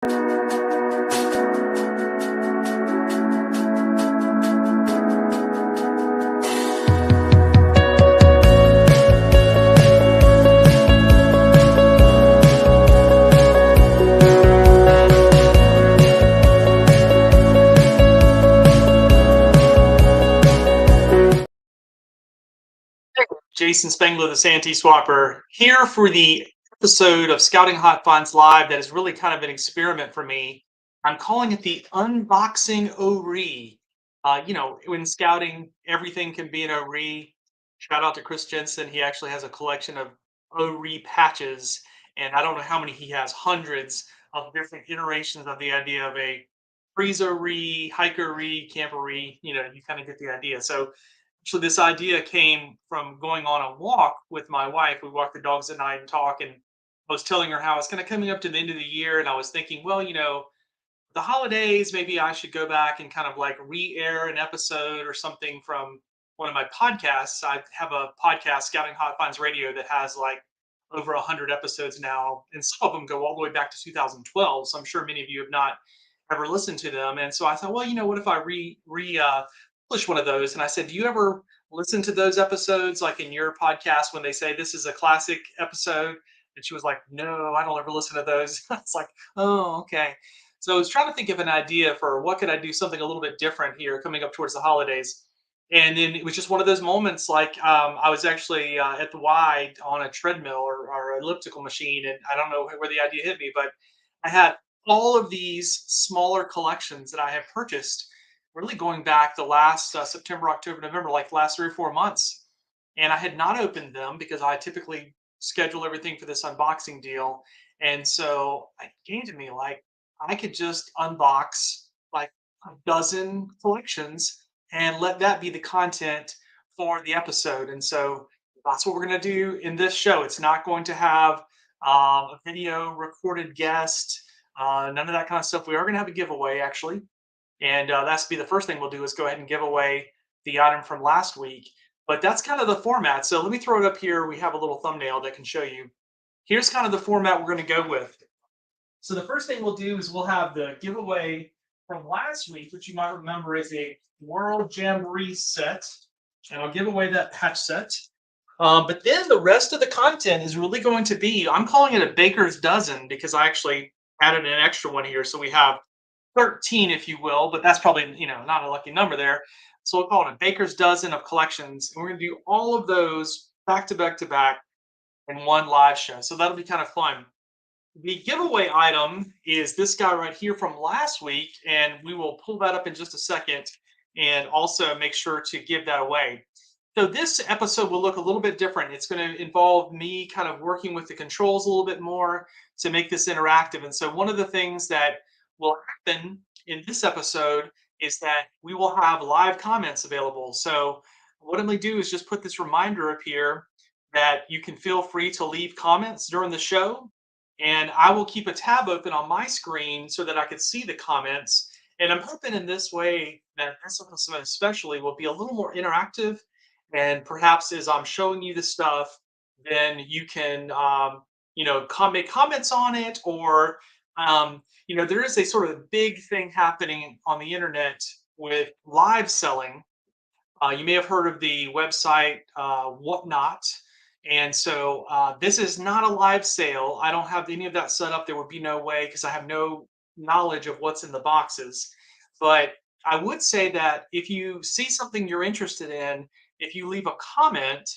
Jason Spengler, the Santee Swapper, here for the episode of Scouting Hot Finds Live that is really kind of an experiment for me. I'm calling it the Unboxing-O-Ree. In scouting, everything can be an O-Ree. Shout out to Chris Jensen. He actually has a collection of O-Ree patches, and I don't know how many he has, hundreds of different iterations of the idea of a freeze-O-Ree, hiker-Ree, camper-Ree. You kind of get the idea. So actually this idea came from going on a walk with my wife. We walk the dogs at night and talk, and I was telling her how it's kind of coming up to the end of the year, and I was thinking, well, the holidays, maybe I should go back and kind of like re-air an episode or something from one of my podcasts. I have a podcast, Scouting Hot Finds Radio, that has like over 100 episodes now, and some of them go all the way back to 2012. So I'm sure many of you have not ever listened to them. And so I thought, well, what if I publish one of those? And I said, do you ever listen to those episodes, like in your podcast, when they say this is a classic episode? And she was like, no, I don't ever listen to those. It's like, oh, okay. So I was trying to think of an idea for what could I do something a little bit different here coming up towards the holidays. And then it was just one of those moments, like I was actually at the Y on a treadmill or elliptical machine, and I don't know where the idea hit me, but I had all of these smaller collections that I have purchased, really going back the last September, October, November, like the last 3 or 4 months. And I had not opened them because I typically schedule everything for this unboxing deal. And so it came to me like I could just unbox like a dozen collections and let that be the content for the episode. And so that's what we're going to do in this show. It's not going to have a video recorded guest, none of that kind of stuff. We are going to have a giveaway actually. And that's be the first thing we'll do is go ahead and give away the item from last week. But that's kind of the format. So let me throw it up here. We have a little thumbnail that can show you. Here's kind of the format we're going to go with. So the first thing we'll do is we'll have the giveaway from last week, which you might remember is a World Jamboree set. And I'll give away that patch set. But then the rest of the content is really going to be, I'm calling it a baker's dozen because I actually added an extra one here. So we have 13, if you will, but that's probably, not a lucky number there. So we'll call it a baker's dozen of collections. And we're going to do all of those back to back to back in one live show. So that'll be kind of fun. The giveaway item is this guy right here from last week, and we will pull that up in just a second and also make sure to give that away. So this episode will look a little bit different. It's going to involve me kind of working with the controls a little bit more to make this interactive. And so one of the things that will happen in this episode is that we will have live comments available. So what I'm going to do is just put this reminder up here that you can feel free to leave comments during the show. And I will keep a tab open on my screen so that I can see the comments. And I'm hoping in this way that this episode especially will be a little more interactive. And perhaps as I'm showing you the stuff, then you can, make comments on it, or there is a sort of big thing happening on the internet with live selling. You may have heard of the website Whatnot. And so this is not a live sale. I don't have any of that set up. There would be no way because I have no knowledge of what's in the boxes. But I would say that if you see something you're interested in, if you leave a comment,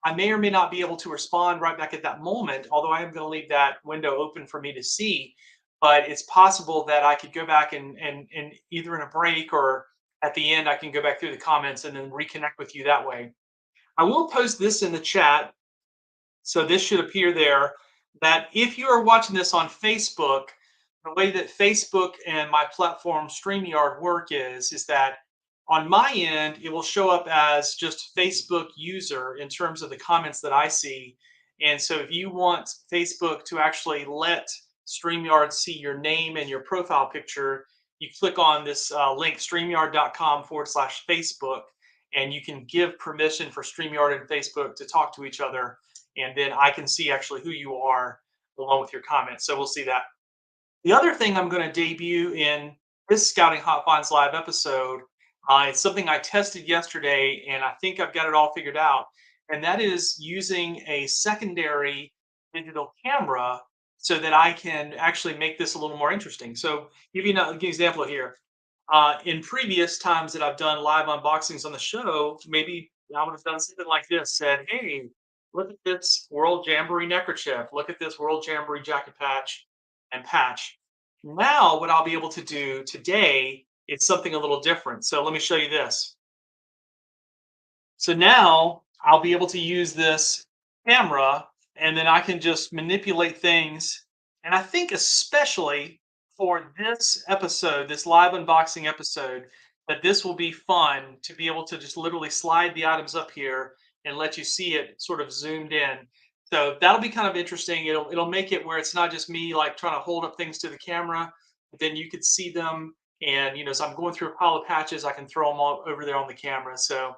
I may or may not be able to respond right back at that moment, although I am going to leave that window open for me to see. But it's possible that I could go back and either in a break or at the end, I can go back through the comments and then reconnect with you that way. I will post this in the chat. So this should appear there, that if you are watching this on Facebook, the way that Facebook and my platform StreamYard work is that on my end, it will show up as just Facebook user in terms of the comments that I see. And so if you want Facebook to actually let StreamYard see your name and your profile picture, you click on this link, streamyard.com/Facebook, and you can give permission for StreamYard and Facebook to talk to each other. And then I can see actually who you are along with your comments. So we'll see that. The other thing I'm going to debut in this Scouting Hot Finds Live episode, it's something I tested yesterday, and I think I've got it all figured out. And that is using a secondary digital camera so that I can actually make this a little more interesting. So, give you an example here. In previous times that I've done live unboxings on the show, maybe I would have done something like this: said, "Hey, look at this World Jamboree neckerchief. Look at this World Jamboree jacket patch and patch." Now, what I'll be able to do today is something a little different. So let me show you this. So now I'll be able to use this camera and then I can just manipulate things. And I think especially for this episode, this live unboxing episode, that this will be fun to be able to just literally slide the items up here and let you see it sort of zoomed in. So that'll be kind of interesting. It'll make it where it's not just me like trying to hold up things to the camera, but then you could see them. And as I'm going through a pile of patches, I can throw them all over there on the camera. So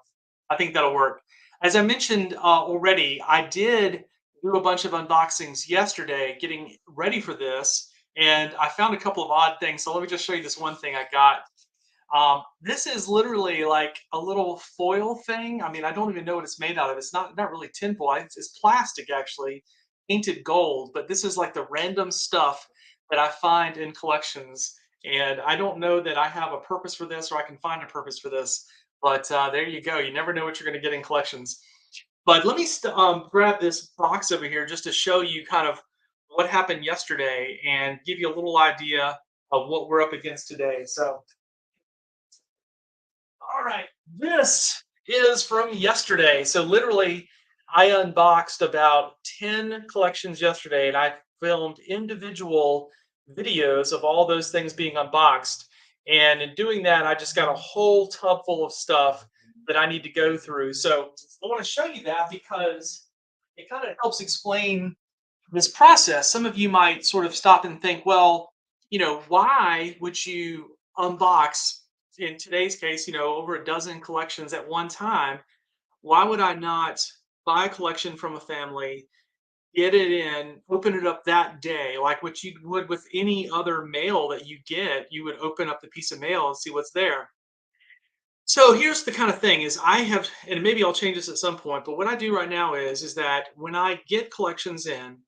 I think that'll work. As I mentioned already, I did do a bunch of unboxings yesterday getting ready for this, and I found a couple of odd things. So let me just show you this one thing I got. This is literally like a little foil thing. I mean, I don't even know what it's made out of. It's not really tinfoil. It's plastic actually, painted gold. But this is like the random stuff that I find in collections, and I don't know that I have a purpose for this or I can find a purpose for this. But there you go. You never know what you're going to get in collections. But let me grab this box over here just to show you kind of what happened yesterday and give you a little idea of what we're up against today. So all right, this is from yesterday. So literally, I unboxed about 10 collections yesterday, and I filmed individual videos of all those things being unboxed. And in doing that, I just got a whole tub full of stuff that I need to go through. So I want to show you that because it kind of helps explain this process. Some of you might sort of stop and think, well, why would you unbox, in today's case, over a dozen collections at one time? Why would I not buy a collection from a family, get it in, open it up that day, like what you would with any other mail that you get? You would open up the piece of mail and see what's there. So here's the kind of thing is I have, and maybe I'll change this at some point, but what I do right now is that when I get collections in,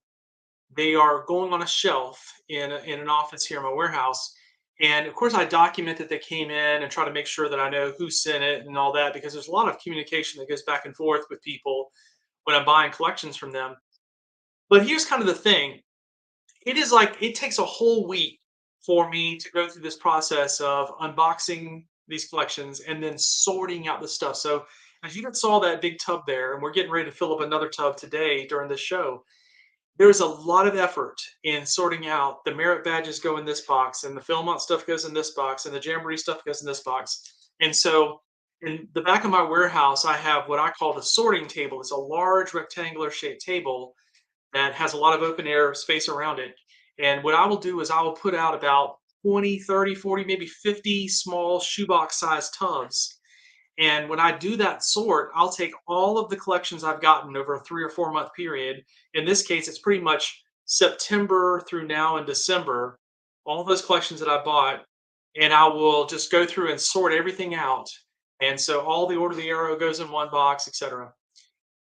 they are going on a shelf in an office here in my warehouse. And of course, I document that they came in and try to make sure that I know who sent it and all that, because there's a lot of communication that goes back and forth with people when I'm buying collections from them. But here's kind of the thing: it is like it takes a whole week for me to go through this process of unboxing these collections and then sorting out the stuff. So, as you saw that big tub there, and we're getting ready to fill up another tub today during this show, there's a lot of effort in sorting out the merit badges go in this box and the Philmont stuff goes in this box and the Jamboree stuff goes in this box. And so in the back of my warehouse, I have what I call the sorting table. It's a large rectangular shaped table that has a lot of open air space around it. And what I will do is I will put out about 20, 30, 40, maybe 50 small shoebox sized tubs. And when I do that sort, I'll take all of the collections I've gotten over a 3 or 4 month period. In this case, it's pretty much September through now in December, all those collections that I bought, and I will just go through and sort everything out. And so all the Order of the Arrow goes in one box, etc.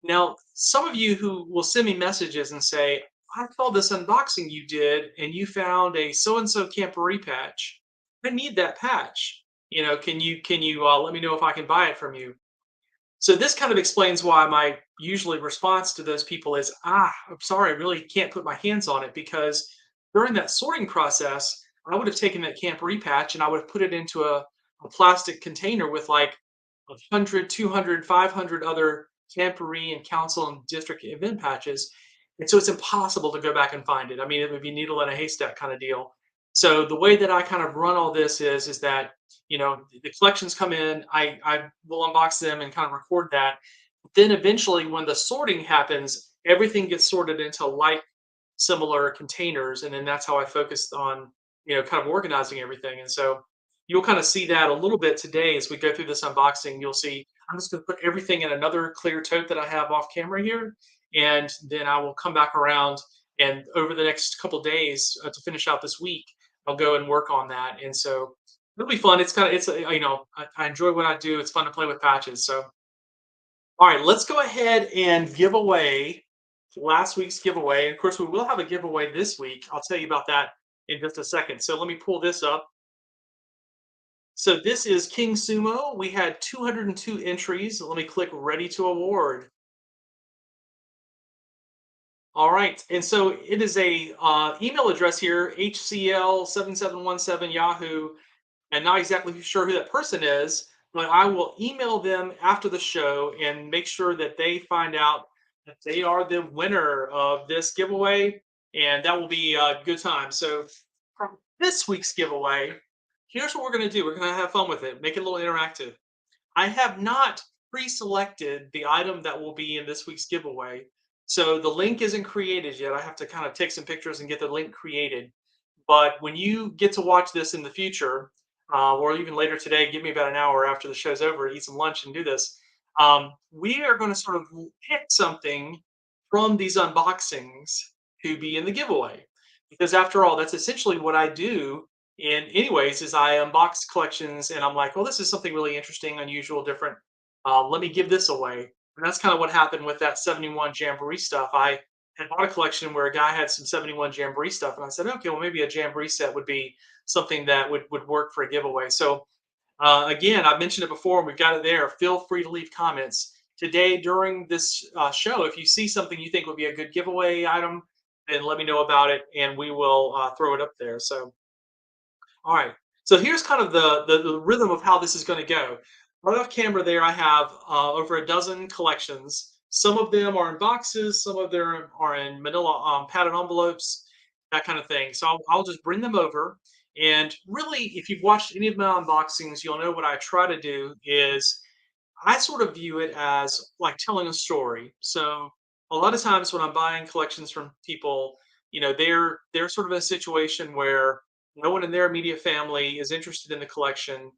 Now, some of you who will send me messages and say, I saw this unboxing you did, and you found a so and so camporee patch. I need that patch. Can you let me know if I can buy it from you? So this kind of explains why my usually response to those people is, I'm sorry, I really can't put my hands on it, because during that sorting process, I would have taken that camporee patch and I would have put it into a plastic container with like 100, 200, 500 other camporee and council and district event patches. And so it's impossible to go back and find it. I mean, it would be needle in a haystack kind of deal. So the way that I kind of run all this is that the collections come in, I will unbox them and kind of record that. Then eventually, when the sorting happens, everything gets sorted into like similar containers, and then that's how I focused on kind of organizing everything. And so you'll kind of see that a little bit today as we go through this unboxing. You'll see I'm just going to put everything in another clear tote that I have off camera here, and then I will come back around and over the next couple days to finish out this week, I'll go and work on that. And so it'll be fun. It's kind of it's I enjoy what I do. It's fun to play with patches. So all right, let's go ahead and give away last week's giveaway. Of course, we will have a giveaway this week. I'll tell you about that in just a second. So let me pull this up. So this is King Sumo. We had 202 entries. Let me click ready to award. All right. And so it is a email address here, HCL7717 Yahoo. And not exactly sure who that person is, but I will email them after the show and make sure that they find out that they are the winner of this giveaway. And that will be a good time. So for this week's giveaway, here's what we're going to do. We're going to have fun with it, make it a little interactive. I have not pre-selected the item that will be in this week's giveaway. So the link isn't created yet. I have to kind of take some pictures and get the link created. But when you get to watch this in the future, or even later today, give me about an hour after the show's over, eat some lunch and do this. We are going to sort of pick something from these unboxings to be in the giveaway. Because after all, that's essentially what I do in anyways, is I unbox collections and I'm like, well, this is something really interesting, unusual, different. Let me give this away. And that's kind of what happened with that 71 Jamboree stuff. I had bought a collection where a guy had some 71 Jamboree stuff. And I said, okay, well, maybe a Jamboree set would be something that would work for a giveaway. So again, I've mentioned it before, and we've got it there. Feel free to leave comments today during this show. If you see something you think would be a good giveaway item, then let me know about it, and we will throw it up there. So all right. So here's kind of the rhythm of how this is going to go. Right off camera there, I have over a dozen collections. Some of them are in boxes, some of them are in manila padded envelopes, that kind of thing. So I'll just bring them over. And really, if you've watched any of my unboxings, you'll know what I try to do is I sort of view it as like telling a story. So a lot of times when I'm buying collections from people, they're sort of in a situation where no one in their immediate family is interested in the collection.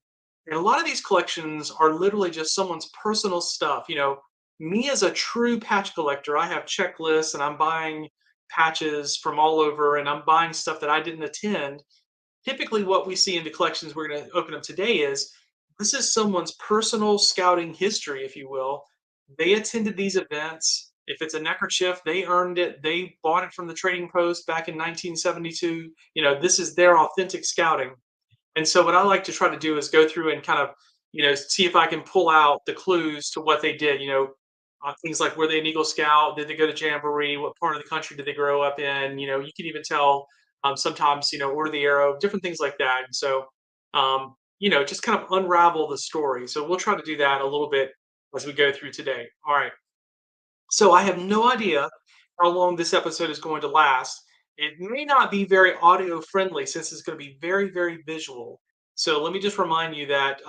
And a lot of these collections are literally just someone's personal stuff. Me as a true patch collector, I have checklists and I'm buying patches from all over and I'm buying stuff that I didn't attend. Typically what we see in the collections we're going to open up today is this is someone's personal scouting history, if you will. They attended these events. If it's a neckerchief, they earned it. They bought it from the trading post back in 1972. This is their authentic scouting. And so what I like to try to do is go through and kind of, see if I can pull out the clues to what they did. Things like were they an Eagle Scout? Did they go to Jamboree? What part of the country did they grow up in? You can even tell sometimes, Order the Arrow, different things like that. And so, just kind of unravel the story. So we'll try to do that a little bit as we go through today. All right. So I have no idea how long this episode is going to last. It may not be very audio friendly since it's going to be very, very visual. So let me just remind you that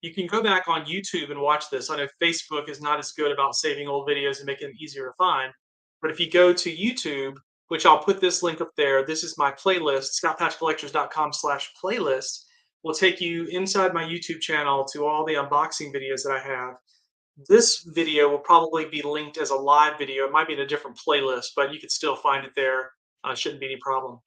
you can go back on YouTube and watch this. I know Facebook is not as good about saving old videos and making them easier to find. But if you go to YouTube, which I'll put this link up there, this is my playlist, scoutpatchcollectors.com/playlist, will take you inside my YouTube channel to all the unboxing videos that I have. This video will probably be linked as a live video. It might be in a different playlist, but you can still find it there. Shouldn't be any problem.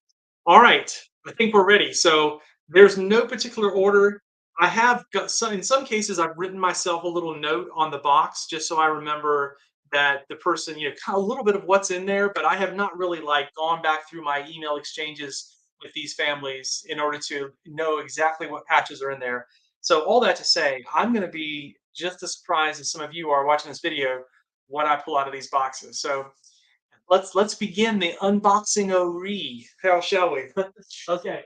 All right, I think we're ready. So there's no particular order. I have got some, in some cases, I've written myself a little note on the box just so I remember that the person, kind of a little bit of what's in there, but I have not really like gone back through my email exchanges with these families in order to know exactly what patches are in there. So all that to say, I'm going to be just as surprised as some of you are watching this video what I pull out of these boxes. So let's begin the Unboxing-O-Ree. How shall we? Okay.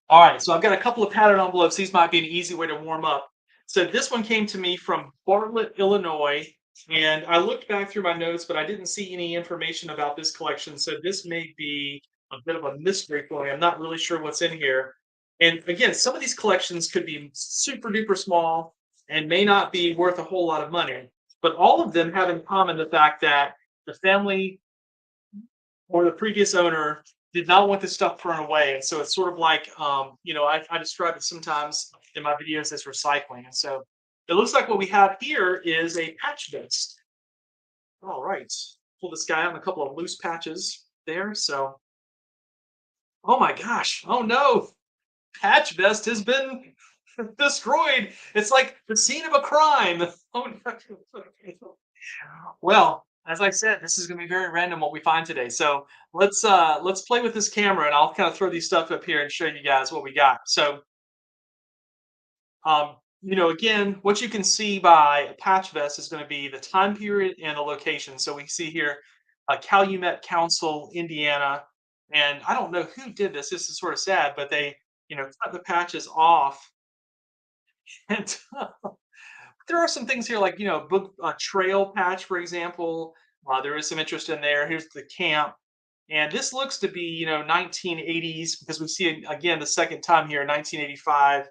All right, so I've got a couple of pattern envelopes. These might be an easy way to warm up. So this one came to me from Bartlett, Illinois, and I looked back through my notes, but I didn't see any information about this collection. So this may be a bit of a mystery for me. I'm not really sure what's in here. And again, some of these collections could be super duper small and may not be worth a whole lot of money, but all of them have in common the fact that the family or the previous owner did not want this stuff thrown away. And so it's sort of like, I describe it sometimes in my videos as recycling. And so it looks like what we have here is a patch disc. All right. pull this guy out and a couple of loose patches there. So, oh my gosh. Oh no. Patch vest has been destroyed. It's like the scene of a crime. Oh no. Well, as I said, this is going to be very random what we find today. So let's play with this camera, and I'll kind of throw these stuff up here and show you guys what we got. So again, what you can see by a patch vest is going to be the time period and the location. So we see here, Calumet Council, Indiana, and I don't know who did this. This is sort of sad, but they cut the patches off, and there are some things here like book trail patch, for example. There is some interest in there. Here's the camp, and this looks to be 1980s because we see it again the second time here, 1985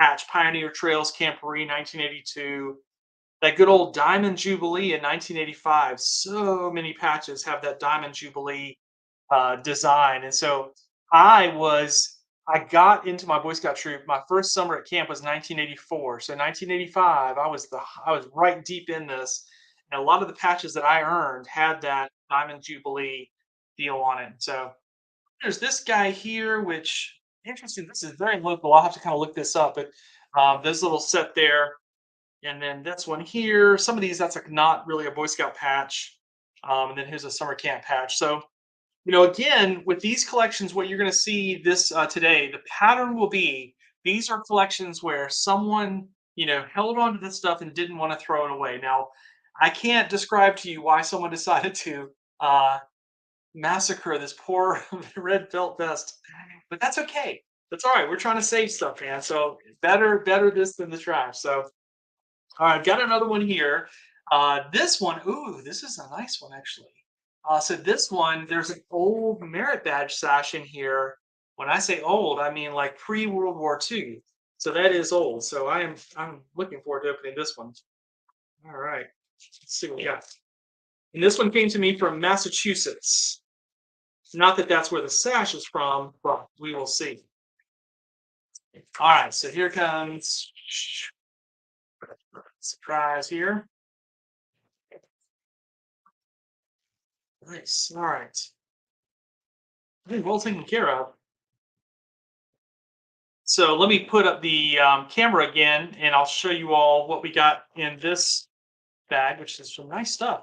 patch, Pioneer Trails Camporee, 1982. That good old Diamond Jubilee in 1985. So many patches have that Diamond Jubilee design, and so I was I got into my Boy Scout troop. My first summer at camp was 1984. So 1985, I was right deep in this, and a lot of the patches that I earned had that Diamond Jubilee deal on it. So there's this guy here, which interesting. This is very local. I'll have to kind of look this up, but this little set there, and then this one here. Some of these that's like not really a Boy Scout patch, and then here's a summer camp patch. So again, with these collections, what you're going to see this today, the pattern will be these are collections where someone held on to this stuff and didn't want to throw it away. Now, I can't describe to you why someone decided to uh, massacre this poor red felt vest, but that's okay. That's all right. We're trying to save stuff, man. So better this than the trash. So all right, I've got another one here. This one, ooh, this is a nice one actually. So this one, there's an old merit badge sash in here. When I say old, I mean like pre-World War II. So that is old. So I'm looking forward to opening this one. All right, let's see what we got. And this one came to me from Massachusetts. Not that that's where the sash is from, but we will see. All right, so here comes surprise here. Nice. All right. I think well taken care of. So let me put up the camera again, and I'll show you all what we got in this bag, which is some nice stuff.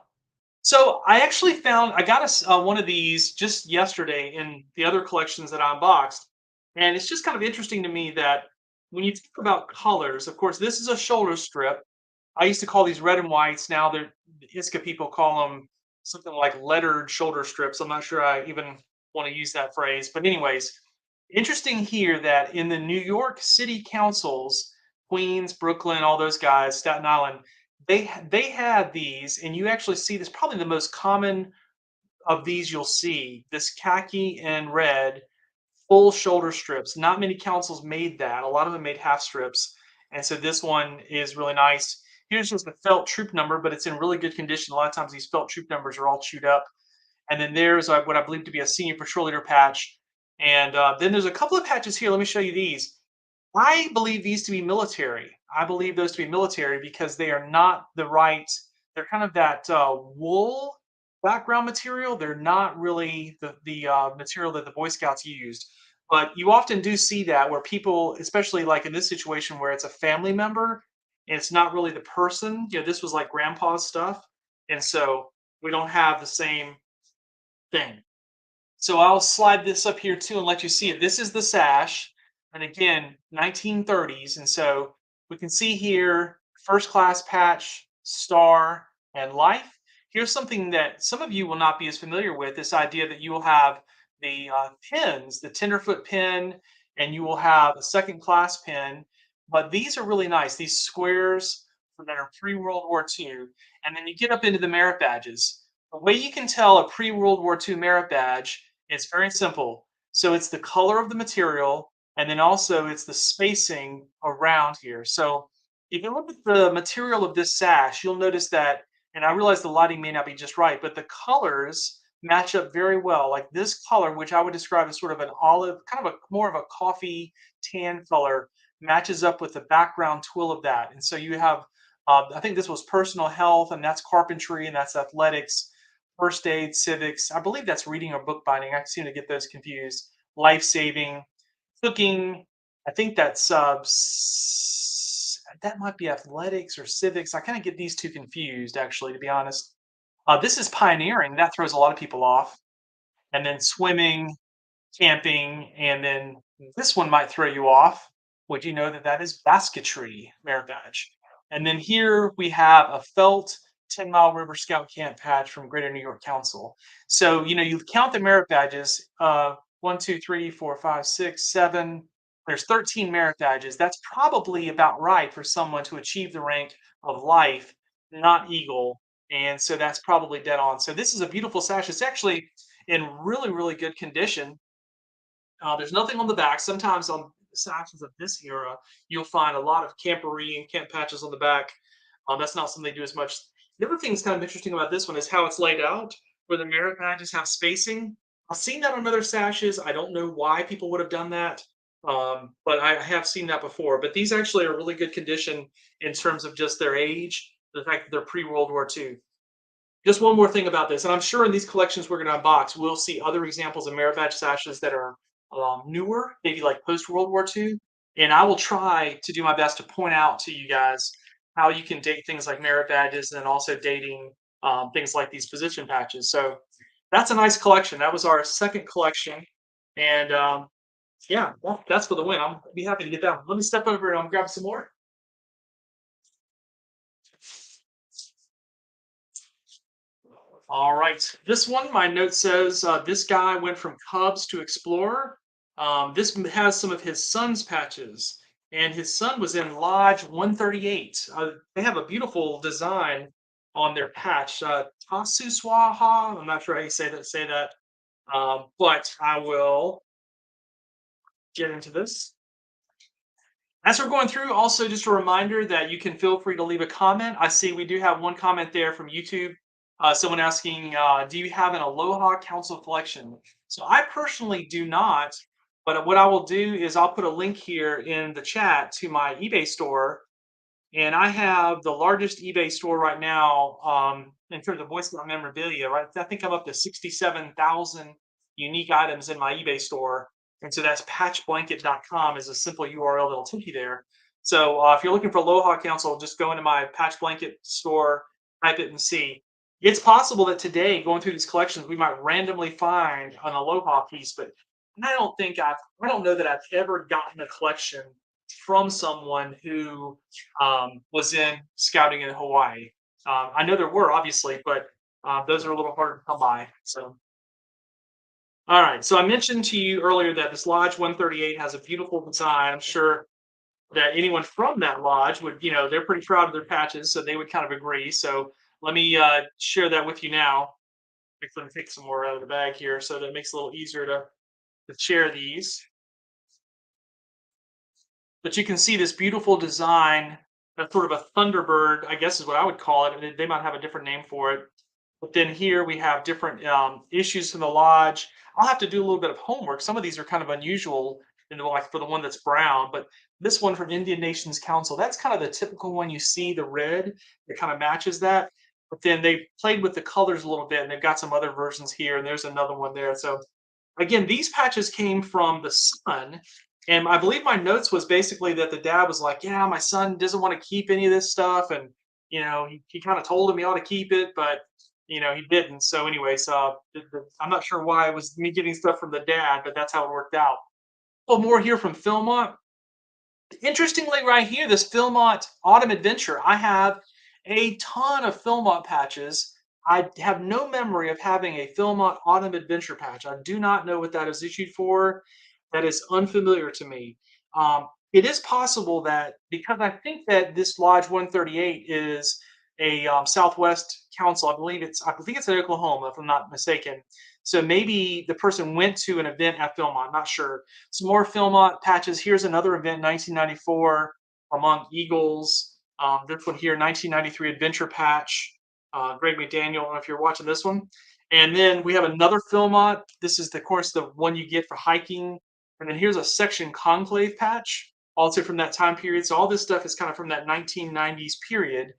So I actually found I got one of these just yesterday in the other collections that I unboxed, and it's just kind of interesting to me that when you talk about colors, of course, this is a shoulder strip. I used to call these red and whites. Now the ISCA people call them something like lettered shoulder strips. I'm not sure I even want to use that phrase, but anyways, interesting here that in the New York City councils, Queens, Brooklyn, all those guys, Staten Island, they had these, and you actually see this probably the most common of these you'll see this khaki and red full shoulder strips. Not many councils made that. A lot of them made half strips, and so this one is really nice. Here's just the felt troop number, but it's in really good condition. A lot of times these felt troop numbers are all chewed up. And then there's what I believe to be a senior patrol leader patch. And then there's a couple of patches here. Let me show you these. I believe these to be military. I believe those to be military because they are not the right, they're kind of that wool background material. They're not really the material that the Boy Scouts used. But you often do see that where people, especially like in this situation where it's a family member and it's not really the person, this was like grandpa's stuff. And so we don't have the same thing. So I'll slide this up here too and let you see it. This is the sash, and again, 1930s. And so we can see here, first class patch, star, and life. Here's something that some of you will not be as familiar with, this idea that you will have the pins, the tenderfoot pin, and you will have a second class pin. But these are really nice, these squares that are pre-World War II. And then you get up into the merit badges. The way you can tell a pre-World War II merit badge is very simple. So it's the color of the material, and then also it's the spacing around here. So if you look at the material of this sash, you'll notice that, and I realize the lighting may not be just right, but the colors match up very well. Like this color, which I would describe as sort of an olive, kind of a more of a coffee tan color, matches up with the background twill of that. And so you have, I think this was personal health, and that's carpentry, and that's athletics. first aid, civics. I believe that's reading or bookbinding. I seem to get those confused. Life saving, cooking. I think that's that might be athletics or civics. I kind of get these two confused, actually, to be honest. This is pioneering. That throws a lot of people off. And then swimming, camping, and then this one might throw you off. Would you know that that is basketry merit badge? And then here we have a felt 10 Mile River Scout Camp patch from Greater New York Council. So, you count the merit badges, 1, 2, 3, 4, 5, 6, 7. There's 13 merit badges. That's probably about right for someone to achieve the rank of life, not eagle. And so that's probably dead on. So this is a beautiful sash. It's actually in really, really good condition. There's nothing on the back. Sometimes on sashes of this era, you'll find a lot of camporee and camp patches on the back. That's not something they do as much. The other thing that's kind of interesting about this one is how it's laid out, where the merit badges have spacing. I've seen that on other sashes. I don't know why people would have done that, but I have seen that before. But these actually are really good condition in terms of just their age, the fact that they're pre-World War II. Just one more thing about this, and I'm sure in these collections we're going to unbox, we'll see other examples of merit badge sashes that are newer, maybe like post World War II. And I will try to do my best to point out to you guys how you can date things like merit badges and also dating things like these position patches. So that's a nice collection. That was our second collection. And yeah, that's for the win. I'll be happy to get that one. Let me step over and grab some more. All right. This one, my note says this guy went from Cubs to Explorer. This has some of his son's patches, and his son was in Lodge 138. They have a beautiful design on their patch. Tasu Swaha. I'm not sure how you say that. But I will get into this. As we're going through, also just a reminder that you can feel free to leave a comment. I see we do have one comment there from YouTube. Someone asking, do you have an Aloha Council collection? So I personally do not, but what I will do is I'll put a link here in the chat to my eBay store. And I have the largest eBay store right now in terms of Boy Scout memorabilia, right? I think I'm up to 67,000 unique items in my eBay store. And so that's patchblanket.com is a simple URL that'll take you there. So if you're looking for Aloha Council, just go into my Patch Blanket store, type it and see. It's possible that today, going through these collections, we might randomly find an Aloha piece, but I don't know that I've ever gotten a collection from someone who was in scouting in Hawaii. I know there were obviously, but those are a little harder to come by. So, all right. So I mentioned to you earlier that this Lodge 138 has a beautiful design. I'm sure that anyone from that lodge would, they're pretty proud of their patches, so they would kind of agree. So let me share that with you now. Let me take some more out of the bag here, so that it makes it a little easier to share these. But you can see this beautiful design, that's sort of a Thunderbird, I guess is what I would call it. They might have a different name for it. But then here we have different issues from the lodge. I'll have to do a little bit of homework. Some of these are kind of unusual, like for the one that's brown. But this one from Indian Nations Council, that's kind of the typical one you see, the red. It kind of matches that. But then they played with the colors a little bit, and they've got some other versions here, and there's another one there. So again, these patches came from the son. And I believe my notes was basically that the dad was like, yeah, my son doesn't want to keep any of this stuff. And, he kind of told him he ought to keep it, but, he didn't. So anyways, I'm not sure why it was me getting stuff from the dad, but that's how it worked out. Well, more here from Philmont. Interestingly, right here, this Philmont Autumn Adventure, I have a ton of Philmont patches. I have no memory of having a Philmont Autumn Adventure patch. I do not know what that is issued for. That is unfamiliar to me. It is possible that because I think that this Lodge 138 is a Southwest Council. I think it's in Oklahoma, if I'm not mistaken. So maybe the person went to an event at Philmont. I'm not sure. Some more Philmont patches. Here's another event, 1994, among Eagles. This one here, 1993 Adventure Patch. Greg McDaniel. I don't know if you're watching this one. And then we have another Philmont. This is, of course, the one you get for hiking. And then here's a section Conclave patch, also from that time period. So all this stuff is kind of from that 1990s period.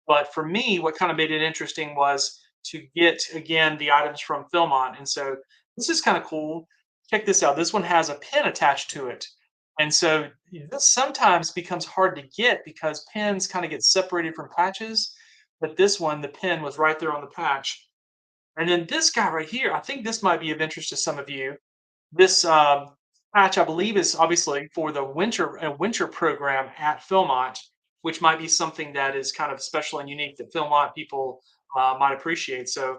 But for me, what kind of made it interesting was to get again the items from Philmont. And so this is kind of cool. Check this out. This one has a pin attached to it. And so this sometimes becomes hard to get because pins kind of get separated from patches. But this one, the pin was right there on the patch. And then this guy right here, I think this might be of interest to some of you. This patch, I believe, is obviously for the winter program at Philmont, which might be something that is kind of special and unique that Philmont people might appreciate. So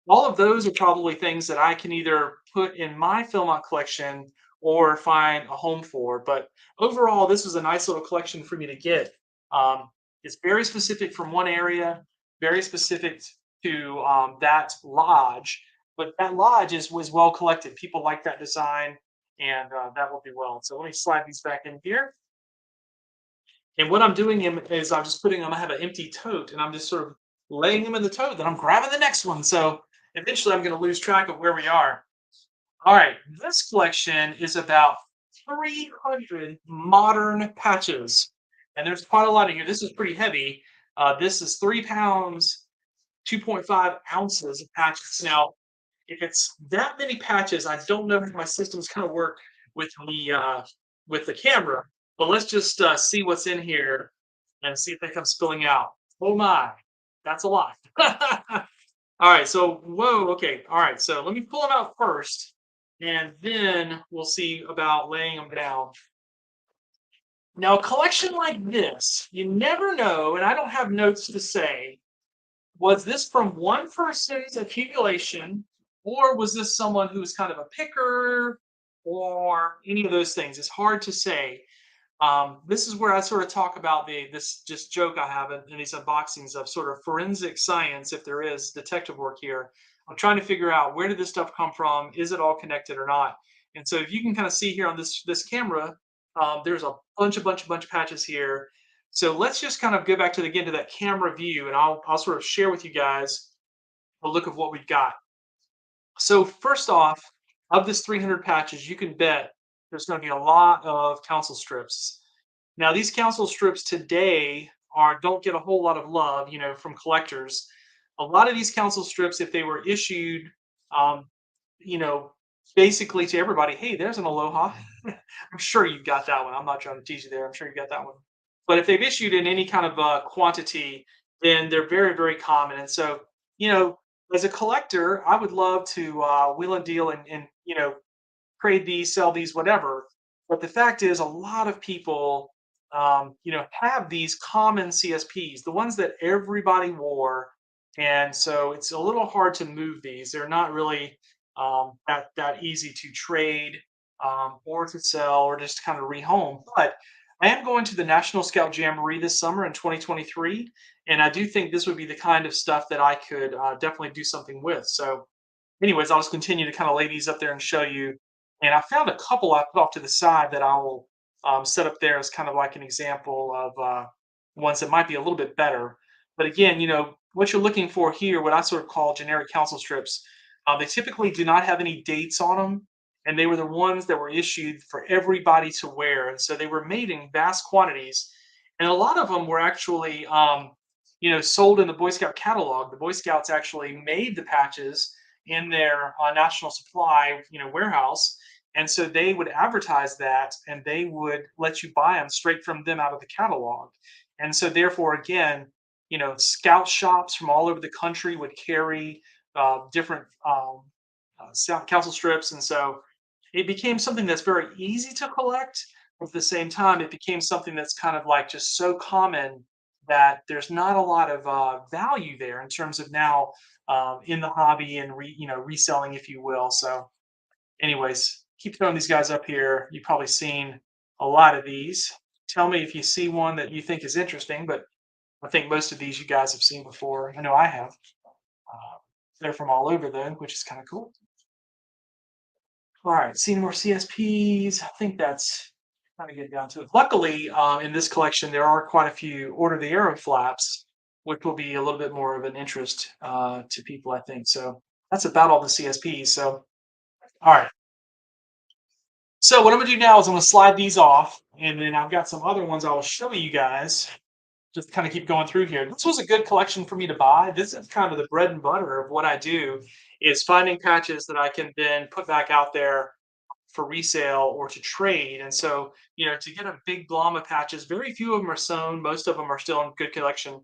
all of those are probably things that I can either put in my Philmont collection or find a home for. But overall, this was a nice little collection for me to get. Um, it's very specific from one area, very specific to that lodge, but that lodge was well collected. People like that design, and that will be well. So let me slide these back in here. And what I'm doing is I'm just putting them. I have an empty tote, and I'm just sort of laying them in the tote. Then I'm grabbing the next one. So eventually, I'm going to lose track of where we are. All right, this collection is about 300 modern patches, and there's quite a lot in here. This is pretty heavy. This is 3 pounds, 2.5 ounces of patches. Now, if it's that many patches, I don't know if my system's going to work with the camera. But let's just see what's in here and see if they come spilling out. Oh my, that's a lot. All right, so whoa, okay, all right. So let me pull them out first, and then we'll see about laying them down. Now, a collection like this, you never know, and I don't have notes to say, was this from one person's accumulation, or was this someone who's kind of a picker, or any of those things? It's hard to say. This is where I sort of talk about this just joke I have in these unboxings of sort of forensic science, if there is detective work here. I'm trying to figure out where did this stuff come from? Is it all connected or not? And so if you can kind of see here on this camera, there's a bunch of patches here. So let's just kind of go back to again to that camera view, and I'll sort of share with you guys a look of what we've got. So first off, of this 300 patches, you can bet there's going to be a lot of council strips. Now, these council strips today don't get a whole lot of love, from collectors. A lot of these council strips, if they were issued, um, you know, basically to everybody, hey, there's an Aloha. I'm sure you've got that one. I'm not trying to tease you there. I'm sure you got that one. But if they've issued in any kind of quantity, then they're very, very common. And so, you know, as a collector, I would love to wheel and deal and trade these, sell these, whatever. But the fact is, a lot of people, have these common CSPs, the ones that everybody wore, and so it's a little hard to move these. They're not really that easy to trade or to sell or just kind of rehome. But I am going to the National Scout Jamboree this summer in 2023, and I do think this would be the kind of stuff that I could definitely do something with. So anyways, I'll just continue to kind of lay these up there and show you. And I found a couple I put off to the side that I will set up there as kind of like an example of ones that might be a little bit better. But again, what you're looking for here, what I sort of call generic council strips, they typically do not have any dates on them. And they were the ones that were issued for everybody to wear. And so they were made in vast quantities. And a lot of them were actually, sold in the Boy Scout catalog. The Boy Scouts actually made the patches in their national supply warehouse, and so they would advertise that, and they would let you buy them straight from them out of the catalog. And so therefore, again, scout shops from all over the country would carry different council strips, and so it became something that's very easy to collect. But at the same time, it became something that's kind of like just so common that there's not a lot of value there in terms of now in the hobby and reselling, if you will. So, anyways, keep throwing these guys up here. You've probably seen a lot of these. Tell me if you see one that you think is interesting, but I think most of these you guys have seen before. I know I have. Uh, they're from all over though, which is kind of cool. All right, seeing more CSPs. I think that's kind of get down to it. Luckily, in this collection, there are quite a few Order the Arrow flaps, which will be a little bit more of an interest to people, I think. So that's about all the CSPs. So, all right. So what I'm gonna do now is I'm gonna slide these off, and then I've got some other ones I will show you guys. just kind of keep going through here. This was a good collection for me to buy. This is kind of the bread and butter of what I do is finding patches that I can then put back out there for resale or to trade. And so, to get a big glom of patches, very few of them are sewn. Most of them are still in good collection.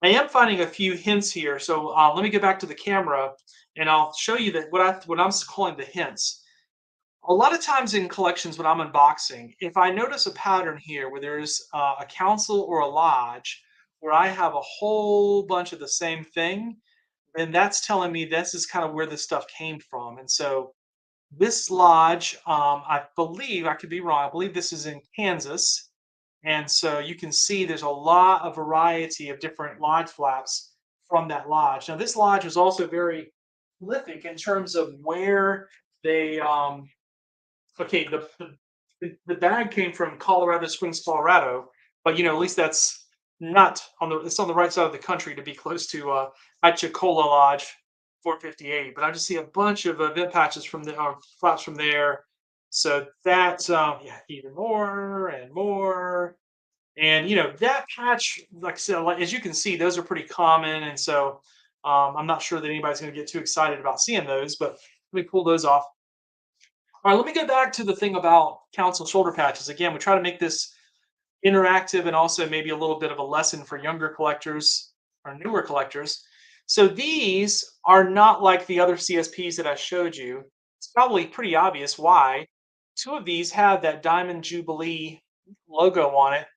I am finding a few hints here. So let me get back to the camera and I'll show you that what I'm calling the hints. A lot of times in collections when I'm unboxing, if I notice a pattern here where there's a council or a lodge where I have a whole bunch of the same thing, then that's telling me this is kind of where this stuff came from. And so this lodge, I believe, I could be wrong, I believe this is in Kansas. And so you can see there's a lot of variety of different lodge flaps from that lodge. Now, this lodge is also very prolific in terms of where they okay, the bag came from Colorado Springs, Colorado, but at least that's not on the it's on the right side of the country to be close to Ichicola Lodge 458. But I just see a bunch of vent patches from the flaps from there. So that's yeah, even more and more. And that patch, like I said, like, as you can see, those are pretty common. And so I'm not sure that anybody's going to get too excited about seeing those, but let me pull those off. All right, let me go back to the thing about council shoulder patches. Again, we try to make this interactive and also maybe a little bit of a lesson for younger collectors or newer collectors. So these are not like the other CSPs that I showed you. It's probably pretty obvious why. Two of these have that Diamond Jubilee logo on it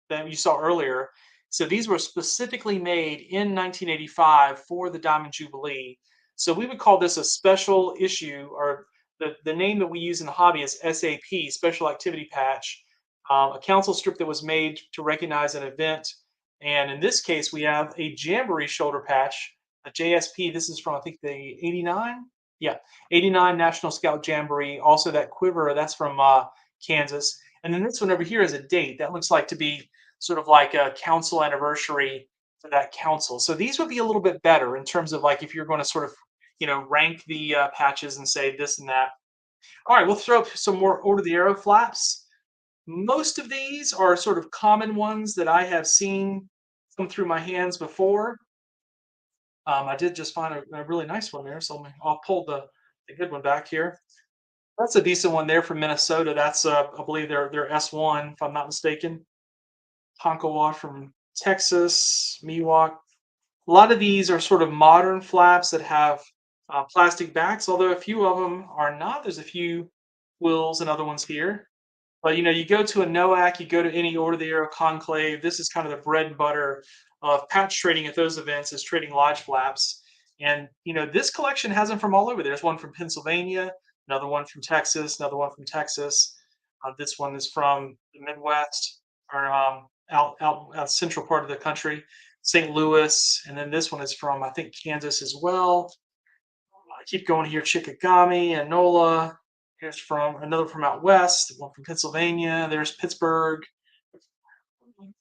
that you saw earlier. So these were specifically made in 1985 for the Diamond Jubilee. So we would call this a special issue, or the name that we use in the hobby is SAP, Special Activity Patch, a council strip that was made to recognize an event. And in this case, we have a Jamboree shoulder patch, a JSP. This is from, I think, the 89? Yeah, 89 National Scout Jamboree. Also that quiver, that's from Kansas. And then this one over here is a date. That looks like to be sort of like a council anniversary for that council. So these would be a little bit better in terms of like if you're going to sort of, rank the patches and say this and that. All right, we'll throw up some more over the arrow flaps. Most of these are sort of common ones that I have seen come through my hands before. I did just find a really nice one there, so I'll pull the good one back here. That's a decent one there from Minnesota. That's I believe they're S1 if I'm not mistaken. Tonkawa from Texas, Miwok. A lot of these are sort of modern flaps that have plastic backs, although a few of them are not. There's a few wills and other ones here. But you go to a NOAC, you go to any Order of the Arrow conclave. This is kind of the bread and butter of patch trading at those events, is trading lodge flaps. And this collection has them from all over. There's one from Pennsylvania, another one from Texas, another one from Texas. This one is from the Midwest, or out central part of the country, St. Louis, and then this one is from I think Kansas as well. I keep going here, Chicagami and NOLA. Here's from another from out west, one from Pennsylvania. There's Pittsburgh,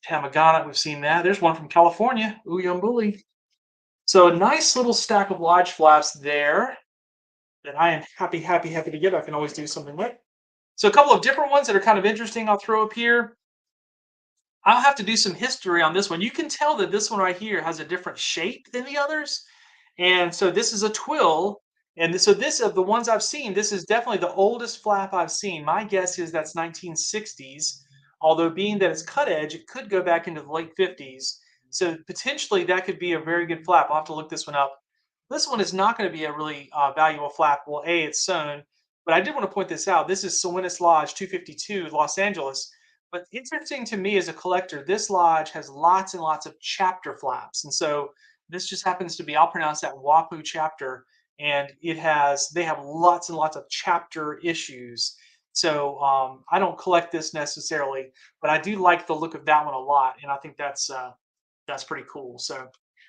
Tamagana. We've seen that. There's one from California, Uyambuli. So a nice little stack of lodge flaps there that I am happy to get. I can always do something with. So a couple of different ones that are kind of interesting I'll throw up here. I'll have to do some history on this one. You can tell that this one right here has a different shape than the others. And so this is a twill. And so this of the ones I've seen, this is definitely the oldest flap I've seen. My guess is that's 1960s. Although being that it's cut edge, it could go back into the late 50s. So potentially that could be a very good flap. I'll have to look this one up. This one is not going to be a really valuable flap. Well, A, it's sewn. But I did want to point this out. This is Salinas Lodge 252, Los Angeles. But interesting to me as a collector, this lodge has lots and lots of chapter flaps. And so this just happens to be, I'll pronounce that WAPU chapter. And they have lots and lots of chapter issues. So I don't collect this necessarily, but I do like the look of that one a lot. And I think that's pretty cool. So,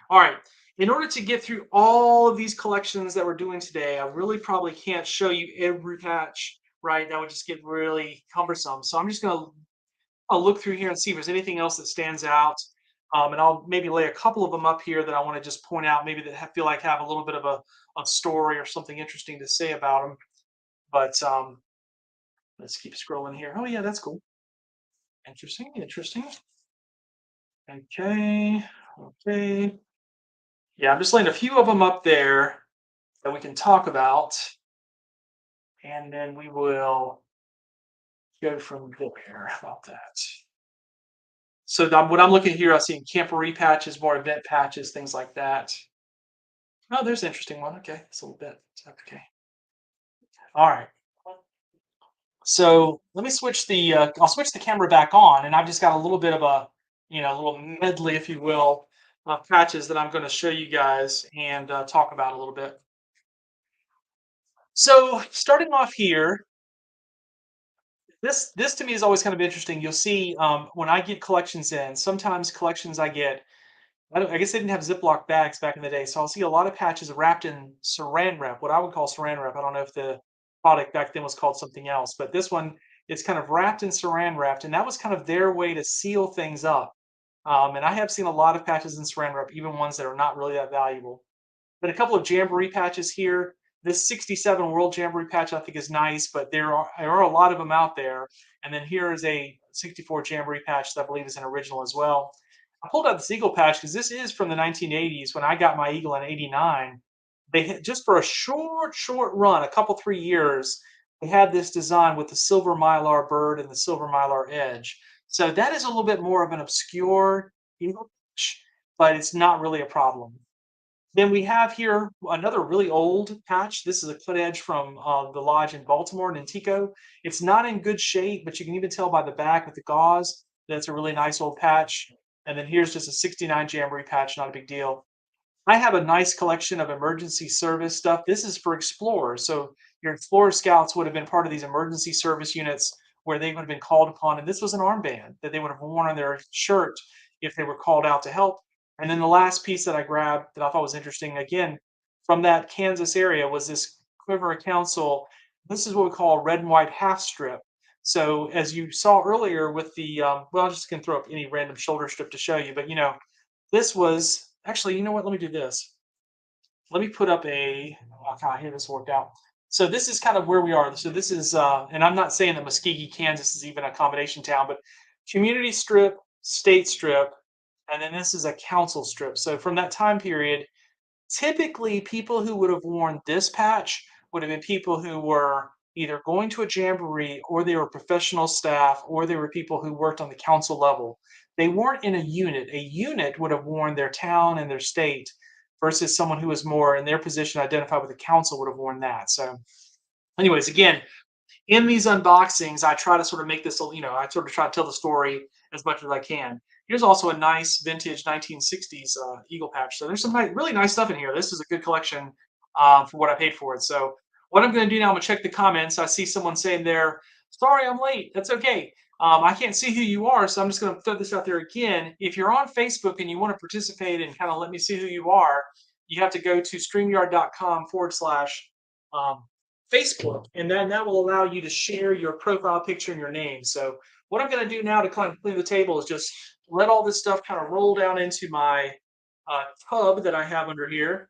all right. In order to get through all of these collections that we're doing today, I really probably can't show you every patch, right? That would just get really cumbersome. So I'm just going to I'll look through here and see if there's anything else that stands out. And I'll maybe lay a couple of them up here that I want to just point out, maybe that feel like have a little bit of a story or something interesting to say about them. But let's keep scrolling here. Oh yeah, that's cool. Interesting. Okay. Okay. Yeah, I'm just laying a few of them up there that we can talk about, and then we will go from there. How about that? So what I'm looking at here, I'm seeing camporee patches, more event patches, things like that. Oh, there's an interesting one. Okay, it's a little bit. Okay. All right. So let me switch the. I'll switch the camera back on, and I've just got a little bit of a, little medley, if you will, of patches that I'm going to show you guys and talk about a little bit. So starting off here, this to me is always kind of interesting. You'll see when I get collections in, sometimes collections I get I guess they didn't have Ziploc bags back in the day, so I'll see a lot of patches wrapped in Saran wrap, what I would call Saran wrap. I don't know if the product back then was called something else, but this one is kind of wrapped in Saran wrapped, and that was kind of their way to seal things up. And I have seen a lot of patches in Saran wrap, even ones that are not really that valuable. But a couple of Jamboree patches here. This 67 World Jamboree patch I think is nice, but there are a lot of them out there. And then here is a 64 Jamboree patch that I believe is an original as well. I pulled out this Eagle patch because this is from the 1980s when I got my Eagle in '89. They had, just for a short run, a couple 3 years, they had this design with the silver mylar bird and the silver mylar edge. So that is a little bit more of an obscure Eagle patch, but it's not really a problem. Then we have here another really old patch. This is a cut edge from the lodge in Baltimore, Nantico. It's not in good shape, but you can even tell by the back with the gauze that it's a really nice old patch. And then here's just a 69 Jamboree patch, not a big deal. I have a nice collection of emergency service stuff. This is for explorers. So your explorer scouts would have been part of these emergency service units where they would have been called upon. And this was an armband that they would have worn on their shirt if they were called out to help. And then the last piece that I grabbed that I thought was interesting, again, from that Kansas area was this Quiver Council. This is what we call a red and white half strip. So as you saw earlier with the, well, I'm just going to throw up any random shoulder strip to show you, but this was actually, you know what? Let me do this. Let me put up a. Okay, here this worked out. So this is kind of where we are. So this is, and I'm not saying that Muskogee, Kansas is even a combination town, but community strip, state strip, and then this is a council strip. So from that time period, typically people who would have worn this patch would have been people who were either going to a jamboree or they were professional staff or they were people who worked on the council level. They weren't in a unit. A unit would have worn their town and their state versus someone who was more in their position identified with the council would have worn that. So anyways, again, in these unboxings, I try to sort of make this, I sort of try to tell the story as much as I can. Here's also a nice vintage 1960s Eagle patch. So there's some really nice stuff in here. This is a good collection for what I paid for it. So what I'm going to do now, I'm going to check the comments. I see someone saying there, sorry, I'm late. That's okay. I can't see who you are, so I'm just going to throw this out there again. If you're on Facebook and you want to participate and kind of let me see who you are, you have to go to streamyard.com/. Facebook, and then that will allow you to share your profile picture and your name. So what I'm going to do now to kind of clean the table is just let all this stuff kind of roll down into my tub that I have under here.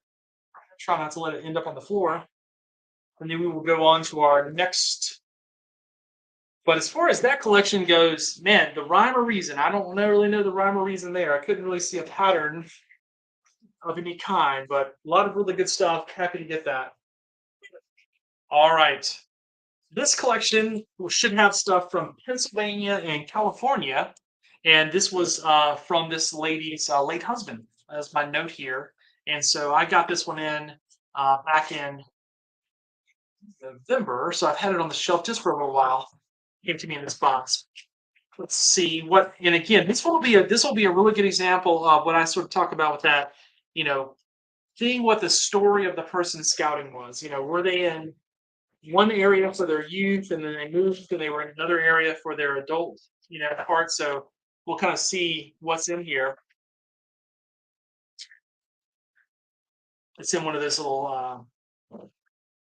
Try not to let it end up on the floor. And then we will go on to our next. But as far as that collection goes, man, the rhyme or reason, I don't really know the rhyme or reason there. I couldn't really see a pattern of any kind, but a lot of really good stuff. Happy to get that. All right. This collection should have stuff from Pennsylvania and California, and this was from this lady's late husband, as my note here. And so I got this one in back in November, so I've had it on the shelf just for a little while. Came to me in this box. Let's see what, and again, this will be a really good example of what I sort of talk about with that, you know, seeing what the story of the person scouting was. Were they in one area for their youth and then they moved and they were in another area for their adult part. So we'll kind of see what's in here. It's in one of those little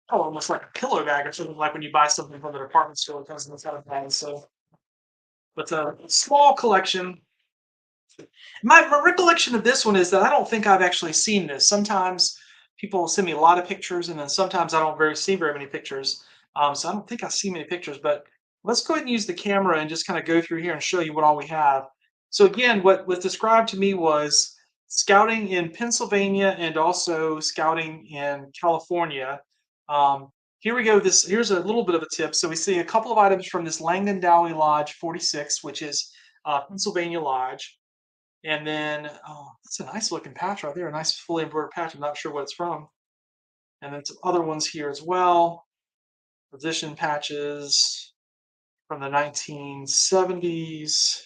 almost like a pillow bag or something, like when you buy something from the department store, it comes in this kind of bag. So but a small collection. My recollection of this one is that I don't think I've actually seen this. Sometimes people send me a lot of pictures, and then sometimes I don't see very many pictures. So I don't think I see many pictures. But let's go ahead and use the camera and just kind of go through here and show you what all we have. So again, what was described to me was scouting in Pennsylvania and also scouting in California. Um, Here we go. Here's a little bit of a tip. So we see a couple of items from this Langdon Dowie Lodge 46, which is Pennsylvania Lodge. And then, oh, that's a nice looking patch right there. A nice fully embroidered patch. I'm not sure what it's from. And then some other ones here as well. Position patches from the 1970s.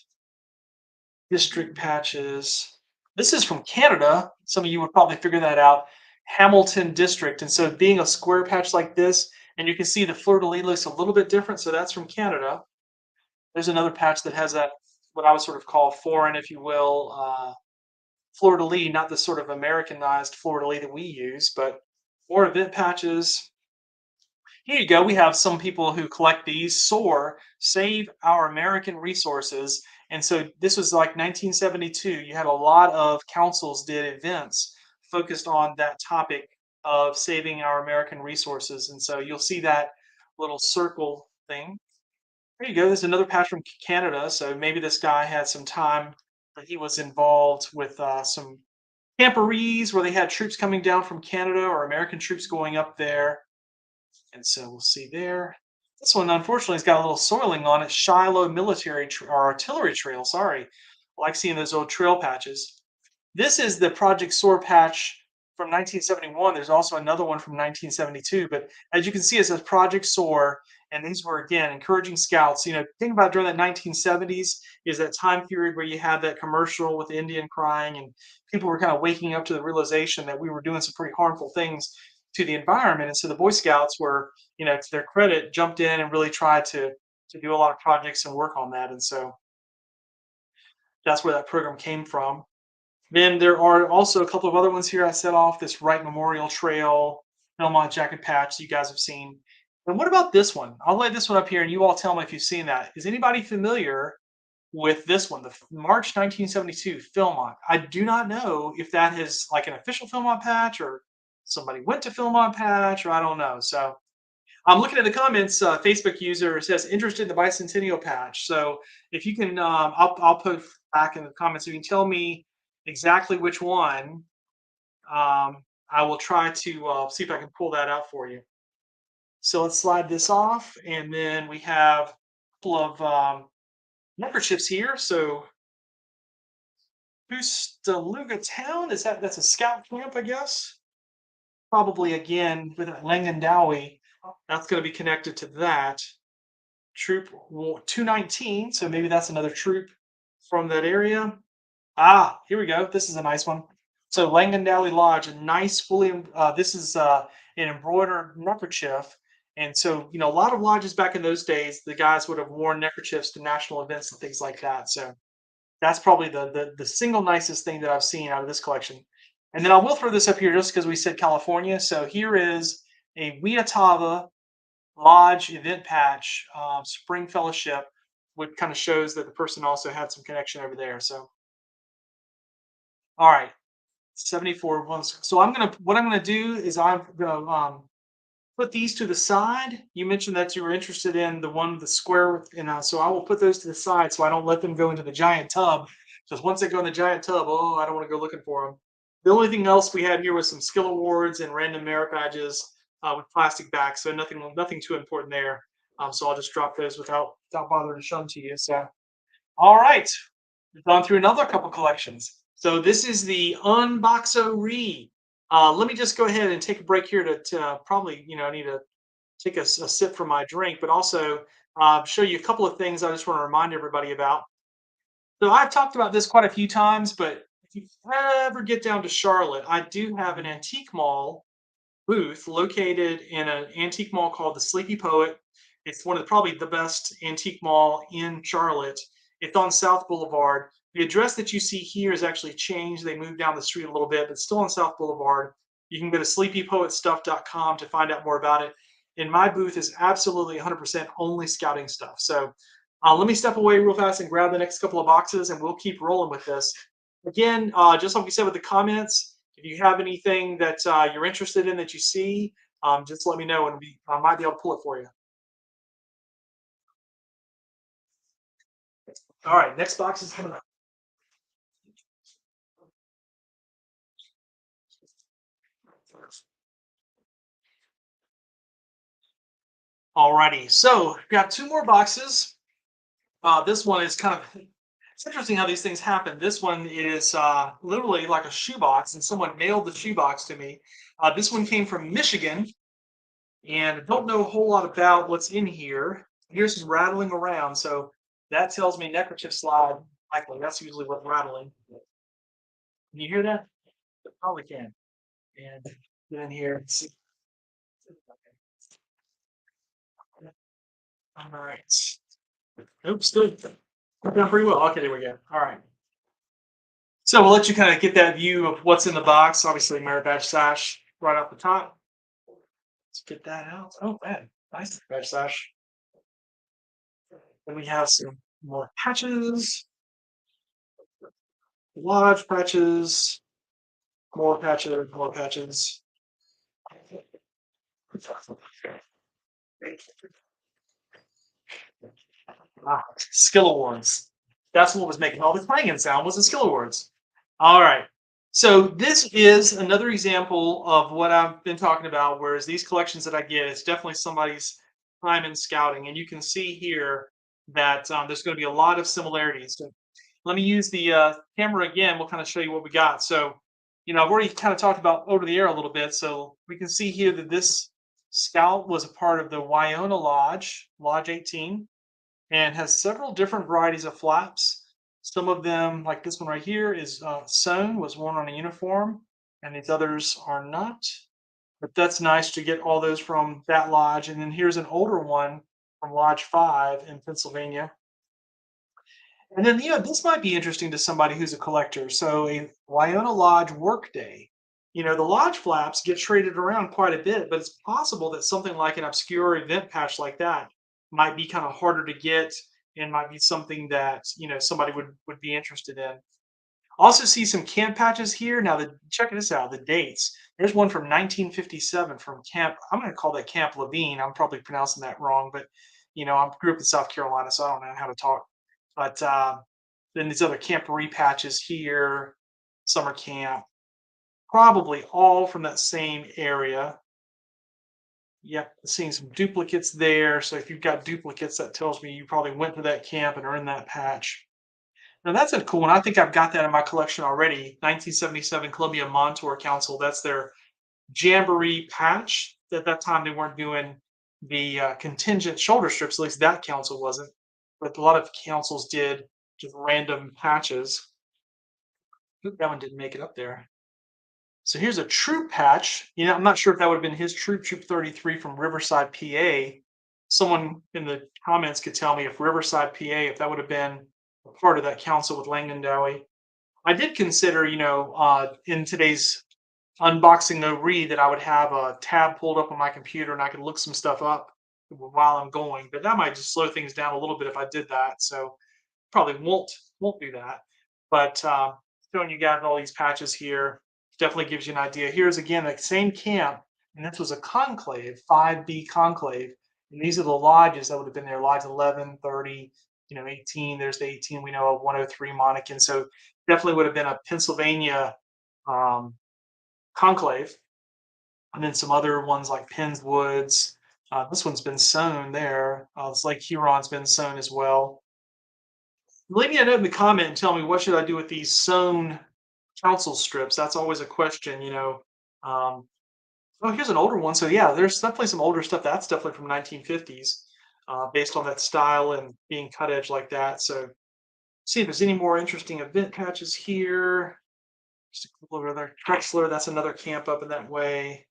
District patches. This is from Canada. Some of you would probably figure that out. Hamilton District. And so being a square patch like this, and you can see the fleur-de-lis looks a little bit different. So that's from Canada. There's another patch that has that, what I would sort of call foreign, if you will, fleur-de-lis, not the sort of Americanized fleur-de-lis that we use, but more event patches. Here you go. We have some people who collect these. SOAR, Save Our American Resources. And so this was like 1972. You had a lot of councils did events focused on that topic of saving our American resources. And so you'll see that little circle thing. There you go. There's another patch from Canada. So maybe this guy had some time that he was involved with some camporees where they had troops coming down from Canada or American troops going up there. And so we'll see there. This one, unfortunately, has got a little soiling on it. Shiloh military or artillery trail. Sorry, I like seeing those old trail patches. This is the Project SOAR patch from 1971. There's also another one from 1972. But as you can see, it says Project SOAR, and these were again encouraging scouts. You know, think about during that 1970s is that time period where you had that commercial with the Indian crying, and people were kind of waking up to the realization that we were doing some pretty harmful things to the environment. And so the Boy Scouts were, you know, to their credit, jumped in and really tried to do a lot of projects and work on that. And so that's where that program came from. Then there are also a couple of other ones here I set off. This Wright Memorial Trail, Belmont Jacket Patch you guys have seen. And what about this one? I'll lay this one up here and you all tell me if you've seen that. Is anybody familiar with this one, the March 1972 Philmont? I do not know if that is like an official Philmont patch or somebody went to Philmont patch or I don't know. So I'm looking at the comments. Facebook user says interested in the bicentennial patch. So if you can, I'll put back in the comments. You can tell me exactly which one. I will try to see if I can pull that out for you. So let's slide this off, and then we have a couple of neckerchiefs here. So Tuscaloosa Town, that's a scout camp, I guess. Probably again with Langdon Dowie. That's going to be connected to that. Troop 219. So maybe that's another troop from that area. Ah, here we go. This is a nice one. So Langdon Dowie Lodge, a nice fully, this is an embroidered neckerchief. And so, you know, a lot of lodges back in those days, the guys would have worn neckerchiefs to national events and things like that. So that's probably the single nicest thing that I've seen out of this collection. And then I will throw this up here just because we said California. So here is a Weatava Lodge event patch, Spring Fellowship, which kind of shows that the person also had some connection over there. So, all right, 74 ones. So what I'm gonna do is I'm gonna put these to the side. You mentioned that you were interested in the one with the square, and so I will put those to the side so I don't let them go into the giant tub. Because once they go in the giant tub, oh, I don't want to go looking for them. The only thing else we had here was some skill awards and random merit badges with plastic backs, so nothing too important there. So I'll just drop those without bothering to show them to you. So, all right, we've gone through another couple collections. So this is the Unboxing-O-Ree. Let me just go ahead and take a break here to probably, you know, I need to take a sip from my drink, but also show you a couple of things I just want to remind everybody about. So I've talked about this quite a few times, but if you ever get down to Charlotte, I do have an antique mall booth located in an antique mall called the Sleepy Poet. It's one of probably the best antique mall in Charlotte. It's on South Boulevard. The address that you see here is actually changed. They moved down the street a little bit, but still on South Boulevard. You can go to sleepypoetstuff.com to find out more about it. And my booth is absolutely 100% only scouting stuff. So let me step away real fast and grab the next couple of boxes, and we'll keep rolling with this. Again, just like we said with the comments, if you have anything that you're interested in that you see, just let me know, and I might be able to pull it for you. All right, next box is coming up. Alrighty, so we got two more boxes. This one is kind of it's interesting how these things happen. This one is literally like a shoebox, and someone mailed the shoebox to me. This one came from Michigan, and I don't know a whole lot about what's in here. Here's some rattling around, so that tells me neckerchief slide. Likely, that's usually what's rattling. Can you hear that? You probably can. And get in here and see. All right. Oops, good. Done pretty well. Okay, there we go. All right. So we'll let you kind of get that view of what's in the box. Obviously, merit badge sash right off the top. Let's get that out. Oh, man, nice badge sash. Then we have some more patches, large patches, more patches, more patches. Skill awards. That's what was making all the clanging sound was the skill awards. All right. So this is another example of what I've been talking about, whereas these collections that I get, it's definitely somebody's time in scouting. And you can see here that there's going to be a lot of similarities. So let me use the camera again. We'll kind of show you what we got. So, I've already kind of talked about over the air a little bit. So we can see here that this scout was a part of the Wyona Lodge, Lodge 18, and has several different varieties of flaps. Some of them, like this one right here, is sewn, was worn on a uniform, and these others are not. But that's nice to get all those from that lodge. And then here's an older one from Lodge 5 in Pennsylvania. And then, this might be interesting to somebody who's a collector. So, a Wyona Lodge workday. The lodge flaps get traded around quite a bit, but it's possible that something like an obscure event patch like that might be kind of harder to get and might be something that, somebody would be interested in. Also see some camp patches here. Now, check this out, the dates. There's one from 1957 from Camp, I'm going to call that Camp Levine. I'm probably pronouncing that wrong, but, I grew up in South Carolina, so I don't know how to talk. But then these other camporee patches here, summer camp, probably all from that same area. Yep, seeing some duplicates there. So if you've got duplicates, that tells me you probably went to that camp and are in that patch. Now that's a cool one. I think I've got that in my collection already. 1977 Columbia Montour Council. That's their jamboree patch. At that time, they weren't doing the contingent shoulder strips. At least that council wasn't. But a lot of councils did just random patches. Oop, that one didn't make it up there. So here's a troop patch. I'm not sure if that would have been his Troop 33 from Riverside, PA. Someone in the comments could tell me if Riverside, PA, if that would have been a part of that council with Langdon Dowie. I did consider, in today's Unboxing-O-Ree that I would have a tab pulled up on my computer and I could look some stuff up while I'm going, but that might just slow things down a little bit if I did that. So probably won't do that. But showing you guys all these patches here definitely gives you an idea. Here's again the same camp, and this was a conclave, 5B conclave. And these are the lodges that would have been there, lodge 11, 30, 18. There's the 18 we know of, 103 Monacan. So definitely would have been a Pennsylvania um, conclave. And then some other ones like Penns Woods. This one's been sewn there. It's Lake Huron's been sewn as well. Leave me a note in the comment and tell me what should I do with these sewn council strips. That's always a question. Um, oh, here's an older one. So yeah, there's definitely some older stuff. That's definitely from 1950s, based on that style and being cut edge like that. So see if there's any more interesting event patches here. Just a couple of other Trexler. That's another camp up in that way.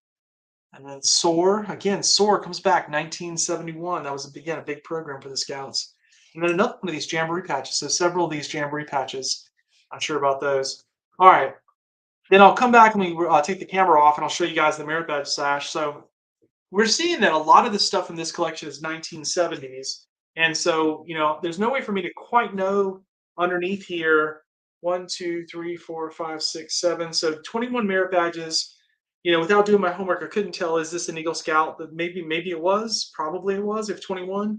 And then Soar again. Soar comes back 1971. That was again a big program for the Scouts. And then another one of these jamboree patches. So several of these jamboree patches. Not sure about those. All right. Then I'll come back and we take the camera off and I'll show you guys the merit badge sash. So we're seeing that a lot of the stuff in this collection is 1970s. And so, there's no way for me to quite know underneath here, 1, 2, 3, 4, 5, 6, 7. So 21 merit badges. Without doing my homework, I couldn't tell, is this an Eagle Scout? But maybe it was, probably it was, if 21.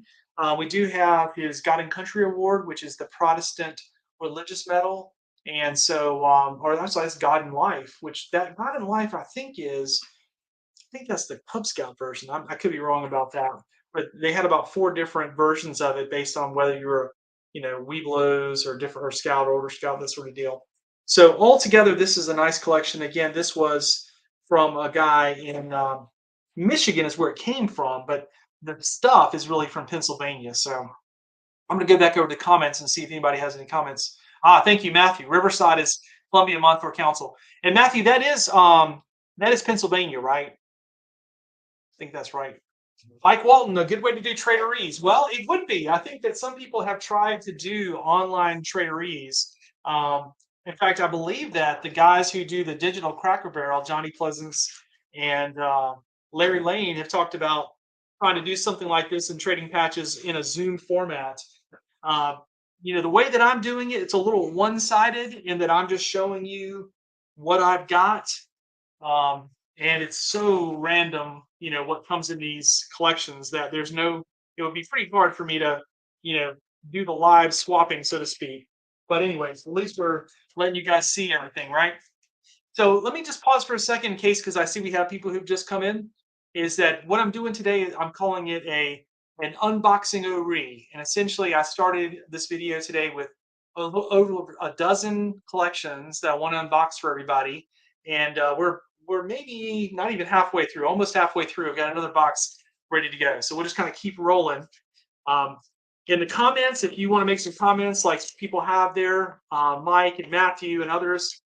We do have his God and Country Award, which is the Protestant Religious Medal. And so, or actually, that's God and Life, which that God and Life, I think that's the Cub Scout version. I could be wrong about that. but they had about 4 different versions of it based on whether you were, Webelos or different or Scout or Older Scout, that sort of deal. So altogether, this is a nice collection. Again, this was from a guy in Michigan, is where it came from, but the stuff is really from Pennsylvania. So I'm going to go back over to the comments and see if anybody has any comments. Thank you, Matthew. Riverside is Columbia Montour Council, and Matthew, that is Pennsylvania, right? I think that's right. Mike Walton, a good way to do traderies. Well, it would be. I think that some people have tried to do online traderies. In fact, I believe that the guys who do the digital Cracker Barrel, Johnny Pleasance and Larry Lane, have talked about trying to do something like this and trading patches in a Zoom format. Uh, the way that I'm doing it, it's a little one-sided in that I'm just showing you what I've got, and it's so random, what comes in these collections, that it would be pretty hard for me to, you know, do the live swapping, so to speak. But anyways, at least we're letting you guys see everything, right? So let me just pause for a second in case, because I see we have people who've just come in. Is that what I'm doing today? I'm calling it an Unboxing-O-Ree, and essentially I started this video today with over a dozen collections that I want to unbox for everybody, and we're maybe not even halfway through, almost halfway through. I've got another box ready to go, so we'll just kind of keep rolling. Um, in the comments, if you want to make some comments like people have there, Mike and Matthew and others,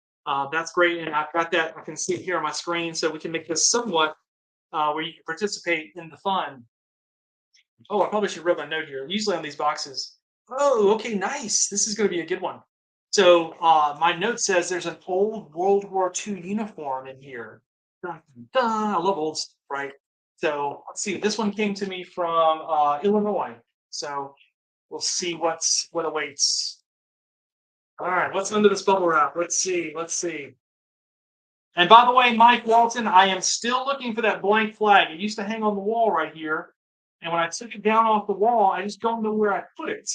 that's great. And I've got that, I can see it here on my screen, so we can make this somewhat where you can participate in the fun. Oh, I probably should rub my note here. Usually on these boxes. Oh, okay, nice. This is going to be a good one. So my note says there's an old World War II uniform in here. Dun, dun, dun. I love old stuff, right? So let's see. This one came to me from Illinois. So we'll see what awaits. All right, what's under this bubble wrap? Let's see. Let's see. And by the way, Mike Walton, I am still looking for that blank flag. It used to hang on the wall right here. And when I took it down off the wall, I just don't know where I put it.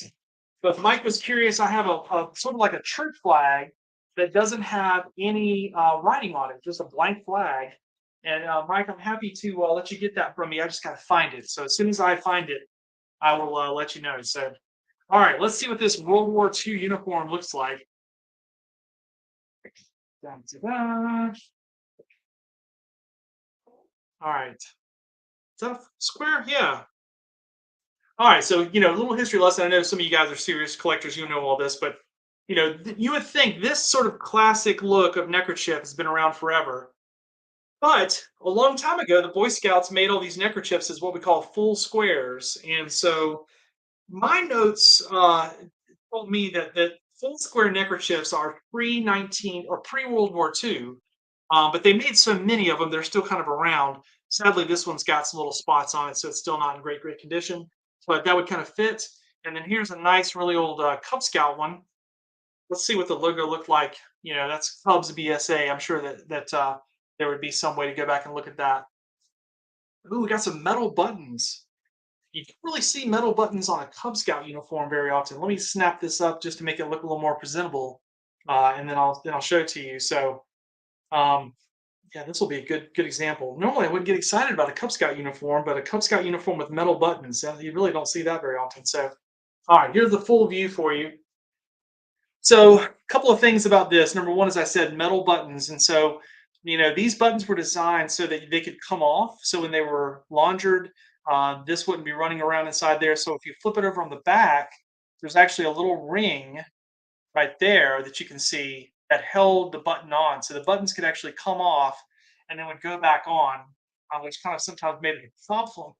But if Mike was curious, I have a sort of like a church flag that doesn't have any writing on it, just a blank flag. And Mike, I'm happy to let you get that from me. I just got to find it. So as soon as I find it, I will let you know. So, all right, let's see what this World War II uniform looks like. Dun, dun, dun. All right. Is that a square? Yeah. All right. So, a little history lesson. I know some of you guys are serious collectors. You know all this, but, you would think this sort of classic look of neckerchief has been around forever. But a long time ago, the Boy Scouts made all these neckerchiefs as what we call full squares. And so my notes told me that full square neckerchiefs are pre-19 or pre-World War II, but they made so many of them, they're still kind of around. Sadly, this one's got some little spots on it, so it's still not in great condition, but that would kind of fit. And then here's a nice, really old Cub Scout one. Let's see what the logo looked like. That's Cubs BSA. I'm sure that there would be some way to go back and look at that. Ooh, we got some metal buttons. You don't really see metal buttons on a Cub Scout uniform very often. Let me snap this up just to make it look a little more presentable, and then I'll show it to you. So, yeah, this will be a good example. Normally, I wouldn't get excited about a Cub Scout uniform, but a Cub Scout uniform with metal buttons, you really don't see that very often. So, all right, here's the full view for you. So, a couple of things about this. Number one, as I said, metal buttons, and so these buttons were designed so that they could come off. So when they were laundered, this wouldn't be running around inside there. So if you flip it over on the back, there's actually a little ring right there that you can see that held the button on. So the buttons could actually come off and then would go back on, which kind of sometimes made it a problem,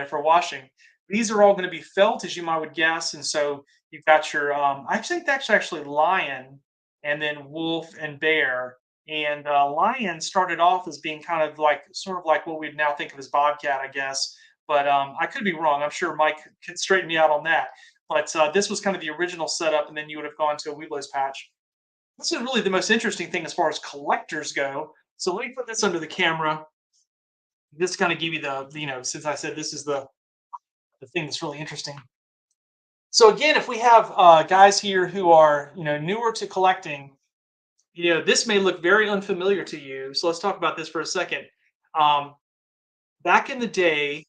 for washing. These are all going to be felt, as you might would guess, and so you've got your. I think that's actually lion, and then wolf and bear. And lion started off as being kind of like, sort of like what we'd now think of as bobcat, I guess. But I could be wrong. I'm sure Mike could straighten me out on that. But this was kind of the original setup, and then you would have gone to a Weeblos patch. This is really the most interesting thing as far as collectors go. So let me put this under the camera. This kind of give you the, since I said this is the thing that's really interesting. So again, if we have guys here who are, newer to collecting, this may look very unfamiliar to you. So let's talk about this for a second. Back in the day,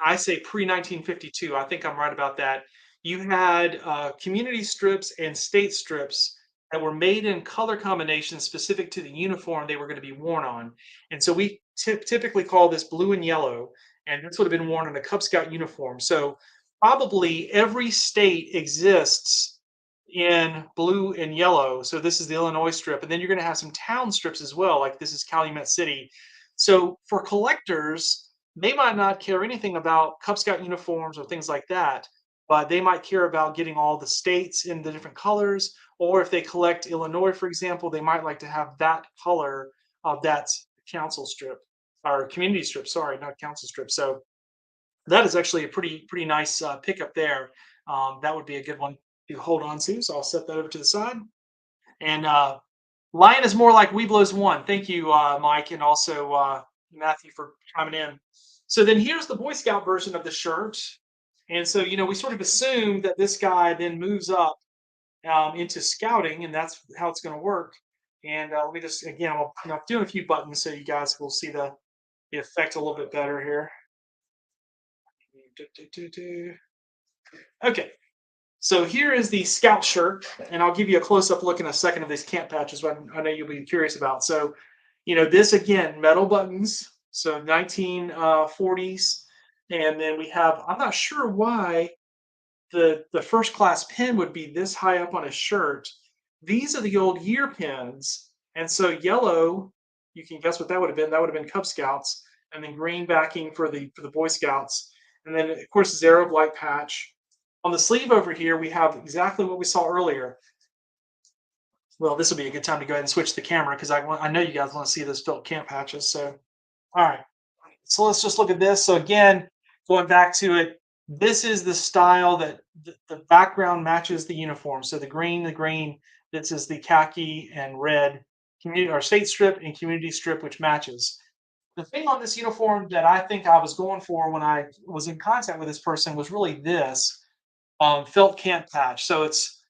I say pre 1952. I think I'm right about that. You had community strips and state strips that were made in color combinations specific to the uniform they were going to be worn on. And so we typically call this blue and yellow, and this would have been worn on a Cub Scout uniform. So probably every state exists in blue and yellow. So this is the Illinois strip, and then you're going to have some town strips as well, like this is Calumet City. So for collectors, they might not care anything about Cub Scout uniforms or things like that, but they might care about getting all the states in the different colors. Or if they collect Illinois, for example, they might like to have that color of that council strip or community strip. Sorry, not council strip. So that is actually a pretty nice pickup there. That would be a good one to hold on to. So I'll set that over to the side. And Lion is more like Weeblo's one. Thank you, Mike, and also Matthew for chiming in. So then here's the Boy Scout version of the shirt. And so, we sort of assume that this guy then moves up into scouting, and that's how it's going to work. And let me just, again, I'm doing a few buttons so you guys will see the effect a little bit better here. Okay, so here is the scout shirt, and I'll give you a close-up look in a second of these camp patches, what I know you'll be curious about. So, this again, metal buttons, so 1940s, and then we have, I'm not sure why the first class pin would be this high up on a shirt. These are the old year pins, and so yellow, you can guess what that would have been. That would have been Cub Scouts, and then green backing for the Boy Scouts, and then of course Zero Blight patch. On the sleeve over here, we have exactly what we saw earlier. Well, this will be a good time to go ahead and switch the camera because I know you guys want to see those felt camp patches. So, all right. So let's just look at this. So again, going back to it, this is the style that the background matches the uniform. So the green, this is the khaki and red community or state strip and community strip, which matches. The thing on this uniform that I think I was going for when I was in contact with this person was really this felt camp patch. So it's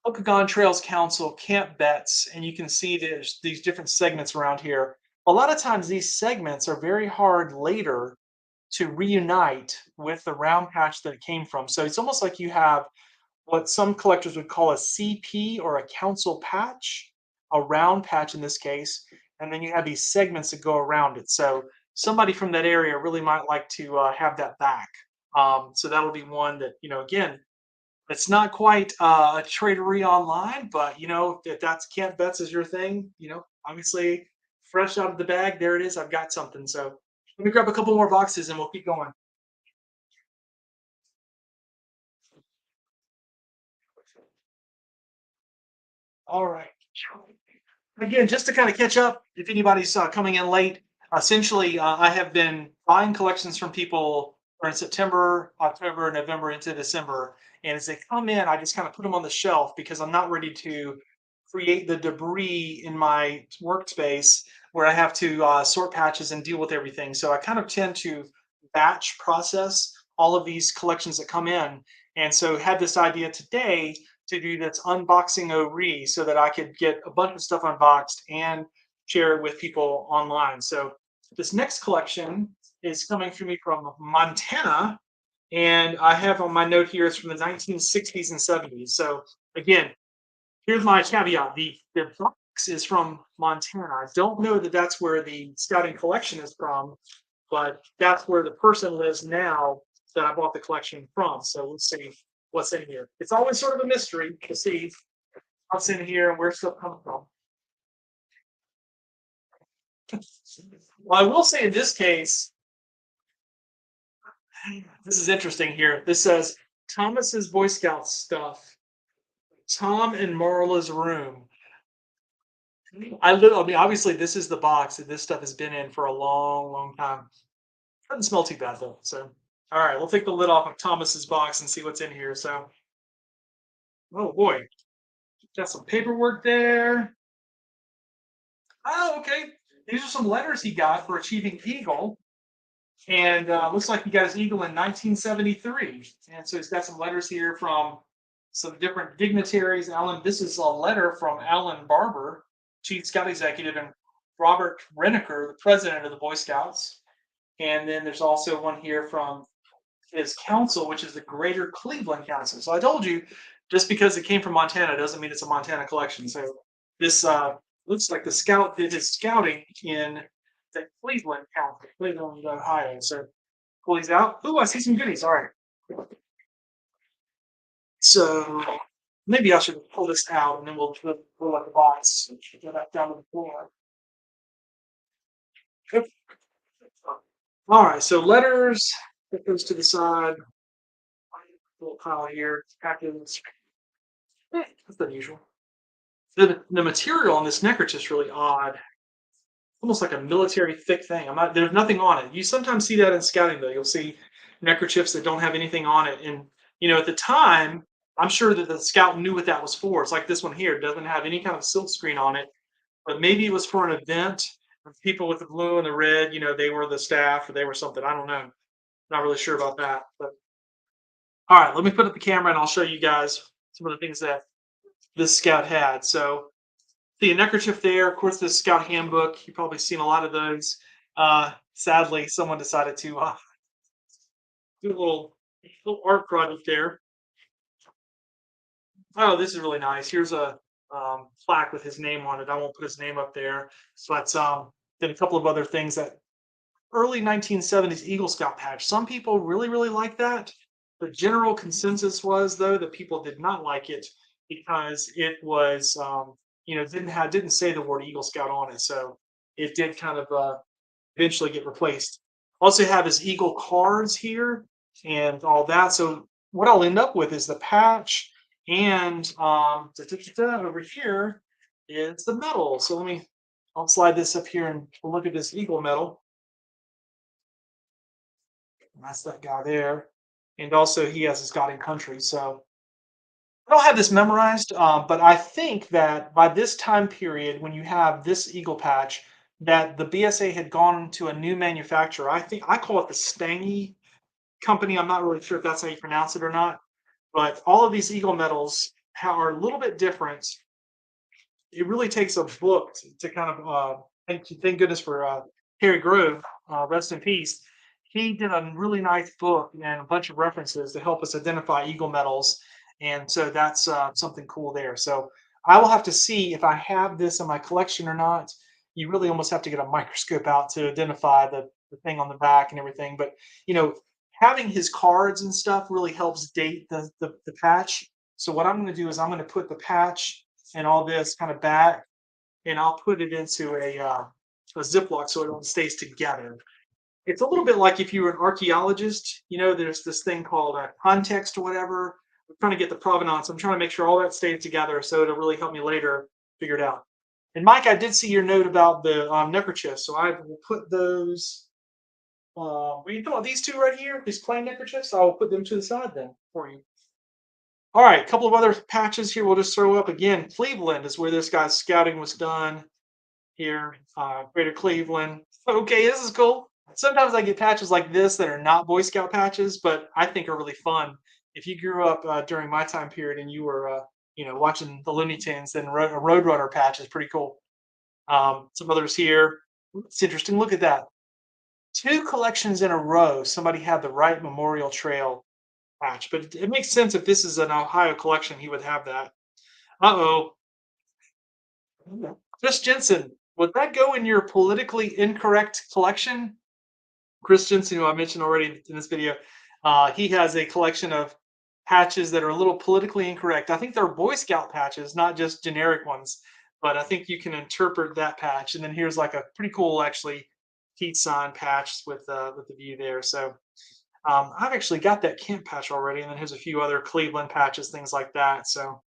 Okanagan Trails Council Camp Bets, and you can see there's these different segments around here. A lot of times these segments are very hard later to reunite with the round patch that it came from. So it's almost like you have what some collectors would call a CP or a council patch, a round patch in this case, and then you have these segments that go around it. So somebody from that area really might like to have that back. So that'll be one that, again, it's not quite a tradery online, but if that's Camp Bets is your thing, obviously fresh out of the bag, there it is. I've got something. So let me grab a couple more boxes and we'll keep going. All right. Again, just to kind of catch up, if anybody's coming in late, essentially, I have been buying collections from people in September, October, November into December. And as they come in, I just kind of put them on the shelf because I'm not ready to create the debris in my workspace where I have to sort patches and deal with everything. So I kind of tend to batch process all of these collections that come in. And so had this idea today to do this Unboxing-O-Ree so that I could get a bunch of stuff unboxed and share it with people online. So this next collection is coming to me from Montana, and I have on my note here it's from the 1960s and 70s. So again, here's my caveat: the box is from Montana. I don't know that that's where the scouting collection is from, but that's where the person lives now that I bought the collection from. So let's see what's in here. It's always sort of a mystery to see what's in here and where stuff comes from. Well, I will say in this case, this is interesting here. This says Thomas's Boy Scout stuff, Tom and Marla's room. I mean, obviously, this is the box that this stuff has been in for a long, long time. Doesn't smell too bad though. So, all right, we'll take the lid off of Thomas's box and see what's in here. So, oh boy, got some paperwork there. Oh, okay. These are some letters he got for achieving Eagle. And looks like he got his Eagle in 1973. And so he's got some letters here from some different dignitaries. This is a letter from Alan Barber, Chief Scout Executive, and Robert Renneker, the president of the Boy Scouts. And then there's also one here from his council, which is the Greater Cleveland Council. So I told you, just because it came from Montana doesn't mean it's a Montana collection. So this looks like the scout did his scouting in the Cleveland Council, Cleveland, Ohio. So pull these out. Ooh, I see some goodies. All right. So maybe I should pull this out and then we'll pull out the box and get that down to the floor. Yep. All right. So letters, put those to the side. Little pile here. Package. That's unusual. The material on this neckerchief is really odd. Almost like a military thick thing. There's nothing on it. You sometimes see that in scouting though. You'll see neckerchiefs that don't have anything on it. And at the time, I'm sure that the scout knew what that was for. It's like this one here. It doesn't have any kind of silk screen on it, but maybe it was for an event. People with the blue and the red, they were the staff or they were something. I don't know. Not really sure about that. But all right, let me put up the camera and I'll show you guys some of the things that this scout had. So the neckerchief there, of course, the scout handbook. You've probably seen a lot of those. Sadly, someone decided to do a little art project there. Oh, this is really nice. Here's a plaque with his name on it. I won't put his name up there, but then a couple of other things that early 1970s Eagle Scout patch. Some people really, really like that. The general consensus was, though, that people did not like it because it was, didn't say the word Eagle Scout on it, so it did kind of eventually get replaced. Also have his Eagle cards here and all that. So what I'll end up with is the patch and over here is the medal. So I'll slide this up here and look at this Eagle medal. That's that guy there. And also he has his God and Country. So I don't have this memorized, but I think that by this time period, when you have this Eagle patch, that the BSA had gone to a new manufacturer. I think I call it the Stangy company. I'm not really sure if that's how you pronounce it or not, but all of these Eagle medals are a little bit different. It really takes a book to kind of thank goodness for Harry Grove, rest in peace. He did a really nice book and a bunch of references to help us identify Eagle medals, and so that's something cool there. So I will have to see if I have this in my collection or not. You really almost have to get a microscope out to identify the thing on the back and everything. But having his cards and stuff really helps date the patch. So what I'm going to do is I'm going to put the patch and all this kind of back, and I'll put it into a Ziploc so it stays together. It's a little bit like if you were an archaeologist, there's this thing called context or whatever. I'm trying to get the provenance. I'm trying to make sure all that stays together so it'll really help me later figure it out. And Mike, I did see your note about the neckerchief, so I will put those. What are you talking about? These two right here, these plain neckerchiefs. I will put them to the side then for you. All right, a couple of other patches here. We'll just throw up again. Cleveland is where this guy's scouting was done. Here, Greater Cleveland. Okay, this is cool. Sometimes I get patches like this that are not Boy Scout patches, but I think are really fun. If you grew up during my time period and you were, watching the Looney Tunes, then a Roadrunner patch is pretty cool. Some others here. It's interesting. Look at that. Two collections in a row. Somebody had the Wright Memorial Trail patch, but it makes sense if this is an Ohio collection, he would have that. Uh-oh. Chris Jensen, would that go in your politically incorrect collection? Chris Jensen, who I mentioned already in this video, he has a collection of patches that are a little politically incorrect. I think they're Boy Scout patches, not just generic ones, but I think you can interpret that patch. And then here's like a pretty cool, actually, heat sign patch with the view there. So I've actually got that camp patch already, and then here's a few other Cleveland patches, things like that. So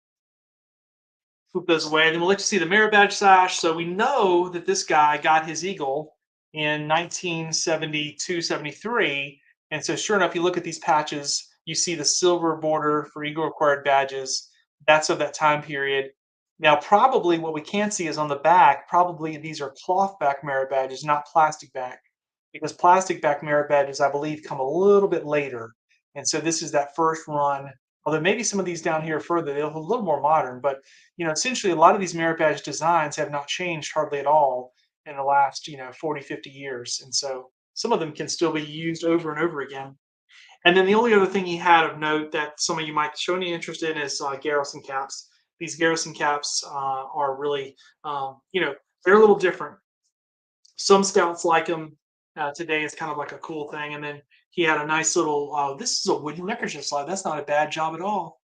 flip those away. Then we'll let you see the merit badge sash. So we know that this guy got his Eagle in 1972, 73. And so sure enough, you look at these patches, you see the silver border for Eagle required badges. That's of that time period. Now, probably what we can't see is on the back, probably these are cloth back merit badges, not plastic back, because plastic back merit badges, I believe, come a little bit later. And so this is that first run. Although maybe some of these down here further, they're a little more modern, but essentially a lot of these merit badge designs have not changed hardly at all in the last 40, 50 years. And so some of them can still be used over and over again. And then the only other thing he had of note that some of you might show any interest in is garrison caps. These garrison caps are really, they're a little different. Some scouts like them. Today it's kind of like a cool thing. And then he had a nice little, this is a wooden neckerchief slide. That's not a bad job at all.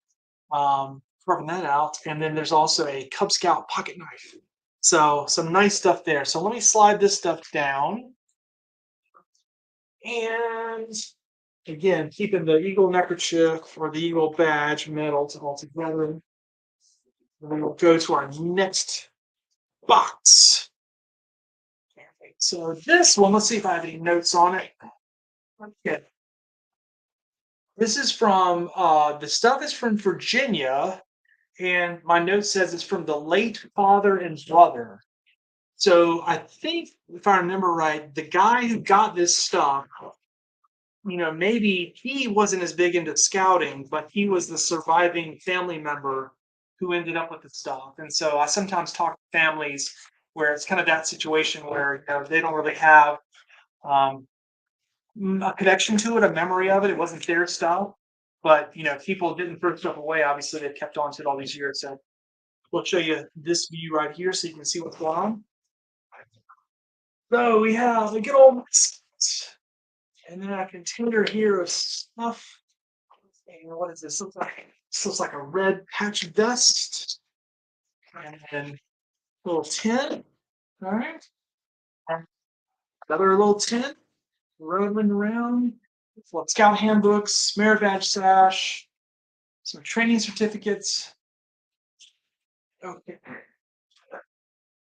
Carving that out. And then there's also a Cub Scout pocket knife. So some nice stuff there. So let me slide this stuff down. And again, keeping the Eagle neckerchief or the Eagle badge medals all together. And then we'll go to our next box. So this one, let's see if I have any notes on it. Okay. This is from, the stuff is from Virginia, and my note says it's from the late father and brother. So I think, if I remember right, the guy who got this stuff, maybe he wasn't as big into scouting, but he was the surviving family member who ended up with the stuff. And so I sometimes talk to families where it's kind of that situation where they don't really have a connection to it, a memory of it. It wasn't their stuff, but people didn't throw stuff away. Obviously, they've kept on to it all these years. So we'll show you this view right here so you can see what's going on. So we have a good old, and then a container here of stuff. And what is this? This looks like a red patch vest, and then a little tin. All right, and another little tin. Rolling around. Scout handbooks, merit badge sash, some training certificates. Okay.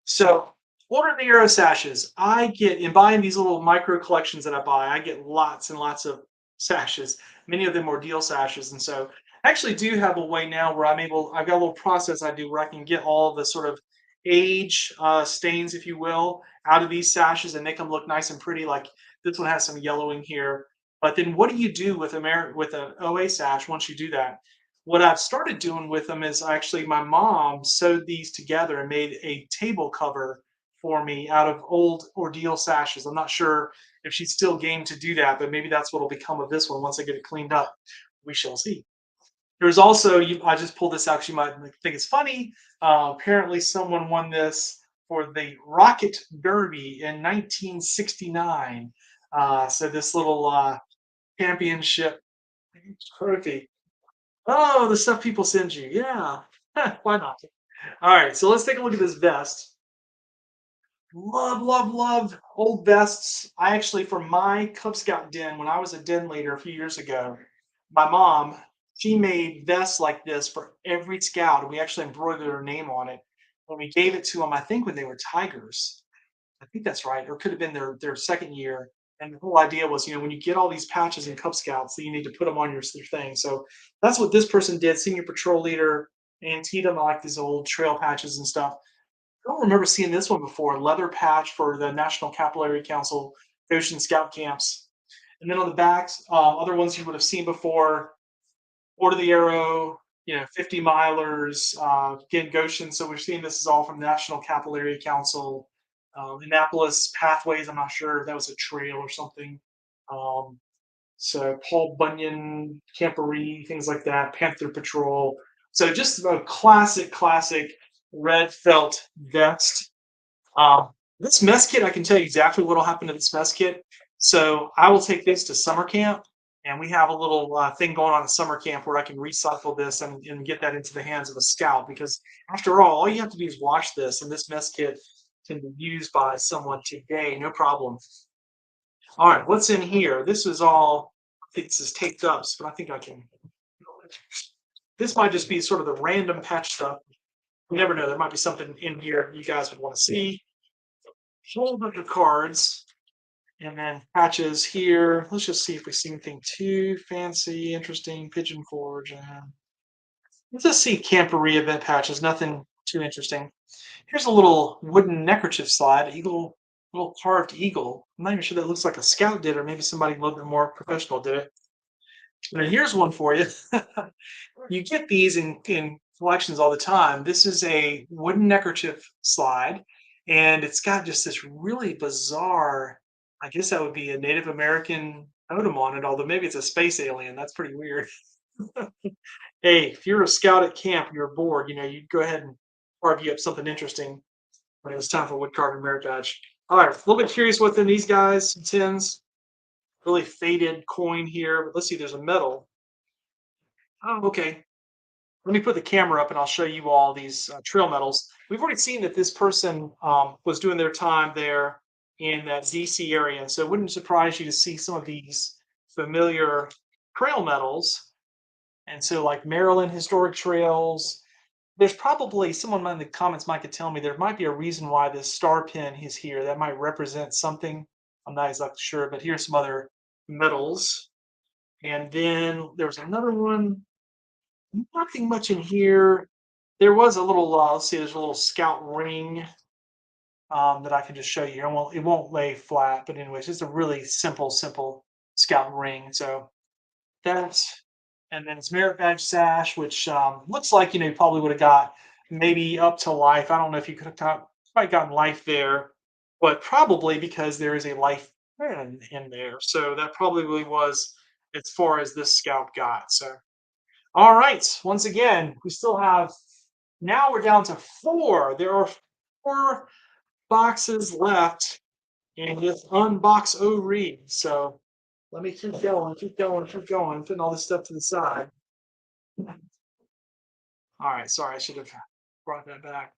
So, what are the arrow sashes? I get in buying these little micro collections that I buy, I get lots and lots of sashes. Many of them are deal sashes. And so I actually do have a way now where I've got a little process I do where I can get all the sort of age stains, if you will, out of these sashes and make them look nice and pretty. Like this one has some yellowing here. But then what do you do with with an OA sash once you do that? What I've started doing with them is actually my mom sewed these together and made a table cover for me out of old ordeal sashes. I'm not sure if she's still game to do that, but maybe that's what will become of this one once I get it cleaned up. We shall see. There's also, I just pulled this out because you might think it's funny. Apparently, someone won this for the Rocket Derby in 1969. So this little championship trophy. Oh, the stuff people send you. Yeah. Why not? All right. So let's take a look at this vest. Love, love, love old vests. I actually, for my Cub Scout den, when I was a den leader a few years ago, my mom, she made vests like this for every scout. And we actually embroidered her name on it. When we gave it to them, I think when they were Tigers. I think that's right. Or it could have been their second year. And the whole idea was, when you get all these patches in Cub Scouts, that you need to put them on your thing. So that's what this person did, senior patrol leader, Antietam, I like these old trail patches and stuff. I don't remember seeing this one before. Leather patch for the National Capillary Council, Goshen Scout Camps. And then on the backs, other ones you would have seen before, Order the Arrow, 50 milers, again, Goshen. So we're seeing this is all from National Capillary Council. Annapolis Pathways, I'm not sure if that was a trail or something. So Paul Bunyan, Camporee, things like that, Panther Patrol. So just a classic red felt vest. This mess kit, I can tell you exactly what will happen to this mess kit. So I will take this to summer camp, and we have a little thing going on at summer camp where I can recycle this and get that into the hands of a scout. Because after all you have to do is wash this, and this mess kit can be used by someone today, no problem. All right, what's in here? This is all, I think this is taped up, but I think I can. This might just be sort of the random patch stuff. You never know. There might be something in here you guys would want to see. Whole bunch of cards, and then patches here. Let's just see if we see anything too fancy, interesting. Pigeon Forge. Let's just see Camporee event patches. Nothing too interesting. Here's a little wooden neckerchief slide. Eagle, little carved eagle. I'm not even sure that looks like a scout did, or maybe somebody a little bit more professional did it. And here's one for you. You get these in collections all the time. This is a wooden neckerchief slide, and it's got just this really bizarre I guess that would be a Native American totem on it, although maybe it's a space alien. That's pretty weird. Hey, if you're a scout at camp, you're bored, you'd go ahead and carve you up something interesting when it was time for wood carving merit badge. All right, a little bit curious what's in these guys. Some tins, really faded coin here. But let's see, there's a medal. Oh, okay. Let me put the camera up and I'll show you all these trail medals. We've already seen that this person was doing their time there in that DC area. So it wouldn't surprise you to see some of these familiar trail medals. And so, like Maryland Historic Trails, there's probably someone in the comments might could tell me there might be a reason why this star pin is here. That might represent something. I'm not exactly sure, but here's some other medals. And then there was another one. Nothing much in here. There was a little, let's see, there's a little scout ring that I can just show you. It won't lay flat, but anyways, it's a really simple scout ring. So that's, and then it's merit badge sash, which looks like, you probably would have got maybe up to life. I don't know if you could have quite gotten life there, but probably because there is a life pin in there. So that probably was as far as this scout got. So all right. Once again, we still have, now we're down to four. There are four boxes left in this Unbox-O-Ree. So let me keep going, putting all this stuff to the side. All right. Sorry, I should have brought that back.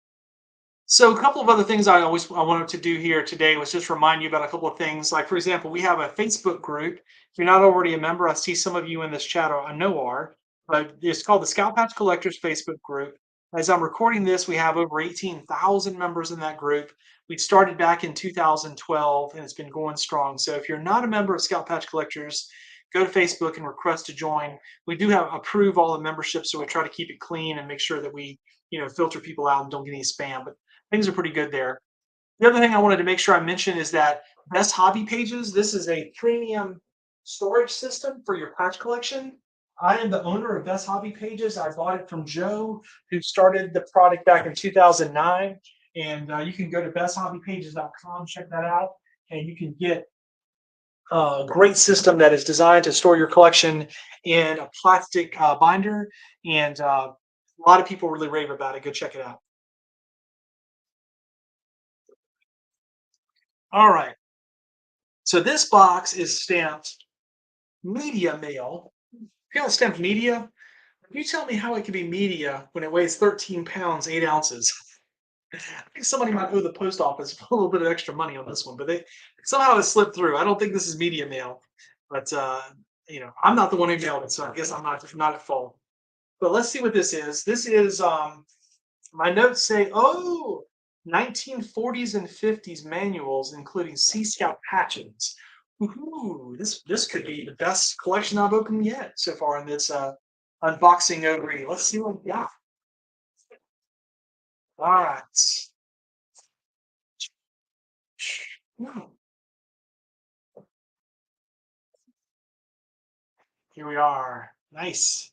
So a couple of other things I wanted to do here today was just remind you about a couple of things. Like, for example, we have a Facebook group. If you're not already a member, I see some of you in this chat I know are, but it's called the Scout Patch Collectors Facebook group. As I'm recording this, we have over 18,000 members in that group. We started back in 2012 and it's been going strong. So if you're not a member of Scout Patch Collectors, go to Facebook and request to join. We do have approve all the memberships, so we try to keep it clean and make sure that we, filter people out and don't get any spam. But things are pretty good there. The other thing I wanted to make sure I mention is that Best Hobby Pages, this is a premium storage system for your patch collection. I am the owner of Best Hobby Pages. I bought it from Joe, who started the product back in 2009. And you can go to besthobbypages.com, check that out, and you can get a great system that is designed to store your collection in a plastic binder. And a lot of people really rave about it. Go check it out. All right. So this box is stamped media mail. If you don't stamp media, you tell me how it can be media when it weighs 13 pounds, 8 ounces. I think somebody might owe the post office a little bit of extra money on this one, but they somehow it slipped through. I don't think this is media mail, but I'm not the one who mailed it, so I guess I'm not at fault. But let's see what this is. This is my notes say, 1940s and 50s manuals, including Sea Scout patches. Ooh, this could be the best collection I've opened yet so far in this Unboxing-O-Ree. Let's see what we got. All right. Here we are. Nice.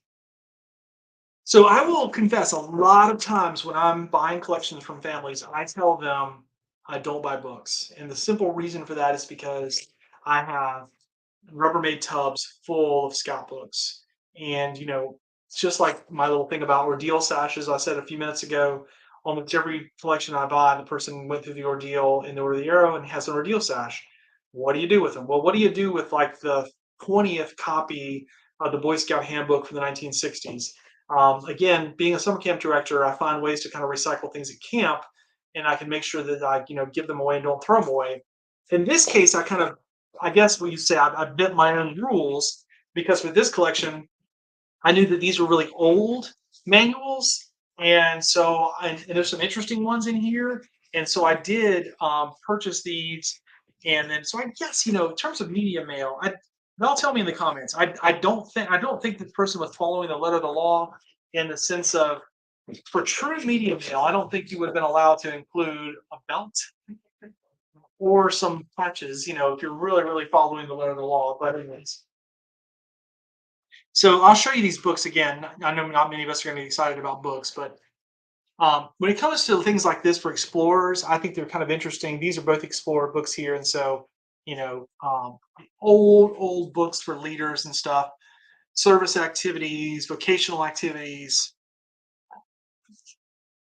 So I will confess, a lot of times when I'm buying collections from families, I tell them I don't buy books. And the simple reason for that is because I have Rubbermaid tubs full of scout books. And, it's just like my little thing about ordeal sashes I said a few minutes ago. Almost every collection I buy, the person went through the ordeal in the Order of the Arrow and has an ordeal sash. What do you do with them? Well, what do you do with like the 20th copy of the Boy Scout Handbook from the 1960s? Again, being a summer camp director, I find ways to kind of recycle things at camp, and I can make sure that I, give them away and don't throw them away. In this case, I guess what you say, I bent my own rules because with this collection, I knew that these were really old manuals, and so and there's some interesting ones in here, and so I did purchase these, and then so I guess in terms of media mail, they'll tell me in the comments. I don't think this person was following the letter of the law in the sense of for true media mail. I don't think you would have been allowed to include a belt or some patches. If you're really following the letter of the law. But anyways. So I'll show you these books again. I know not many of us are going to be excited about books, but when it comes to things like this for explorers, I think they're kind of interesting. These are both explorer books here, and so you know, old books for leaders and stuff, service activities, vocational activities.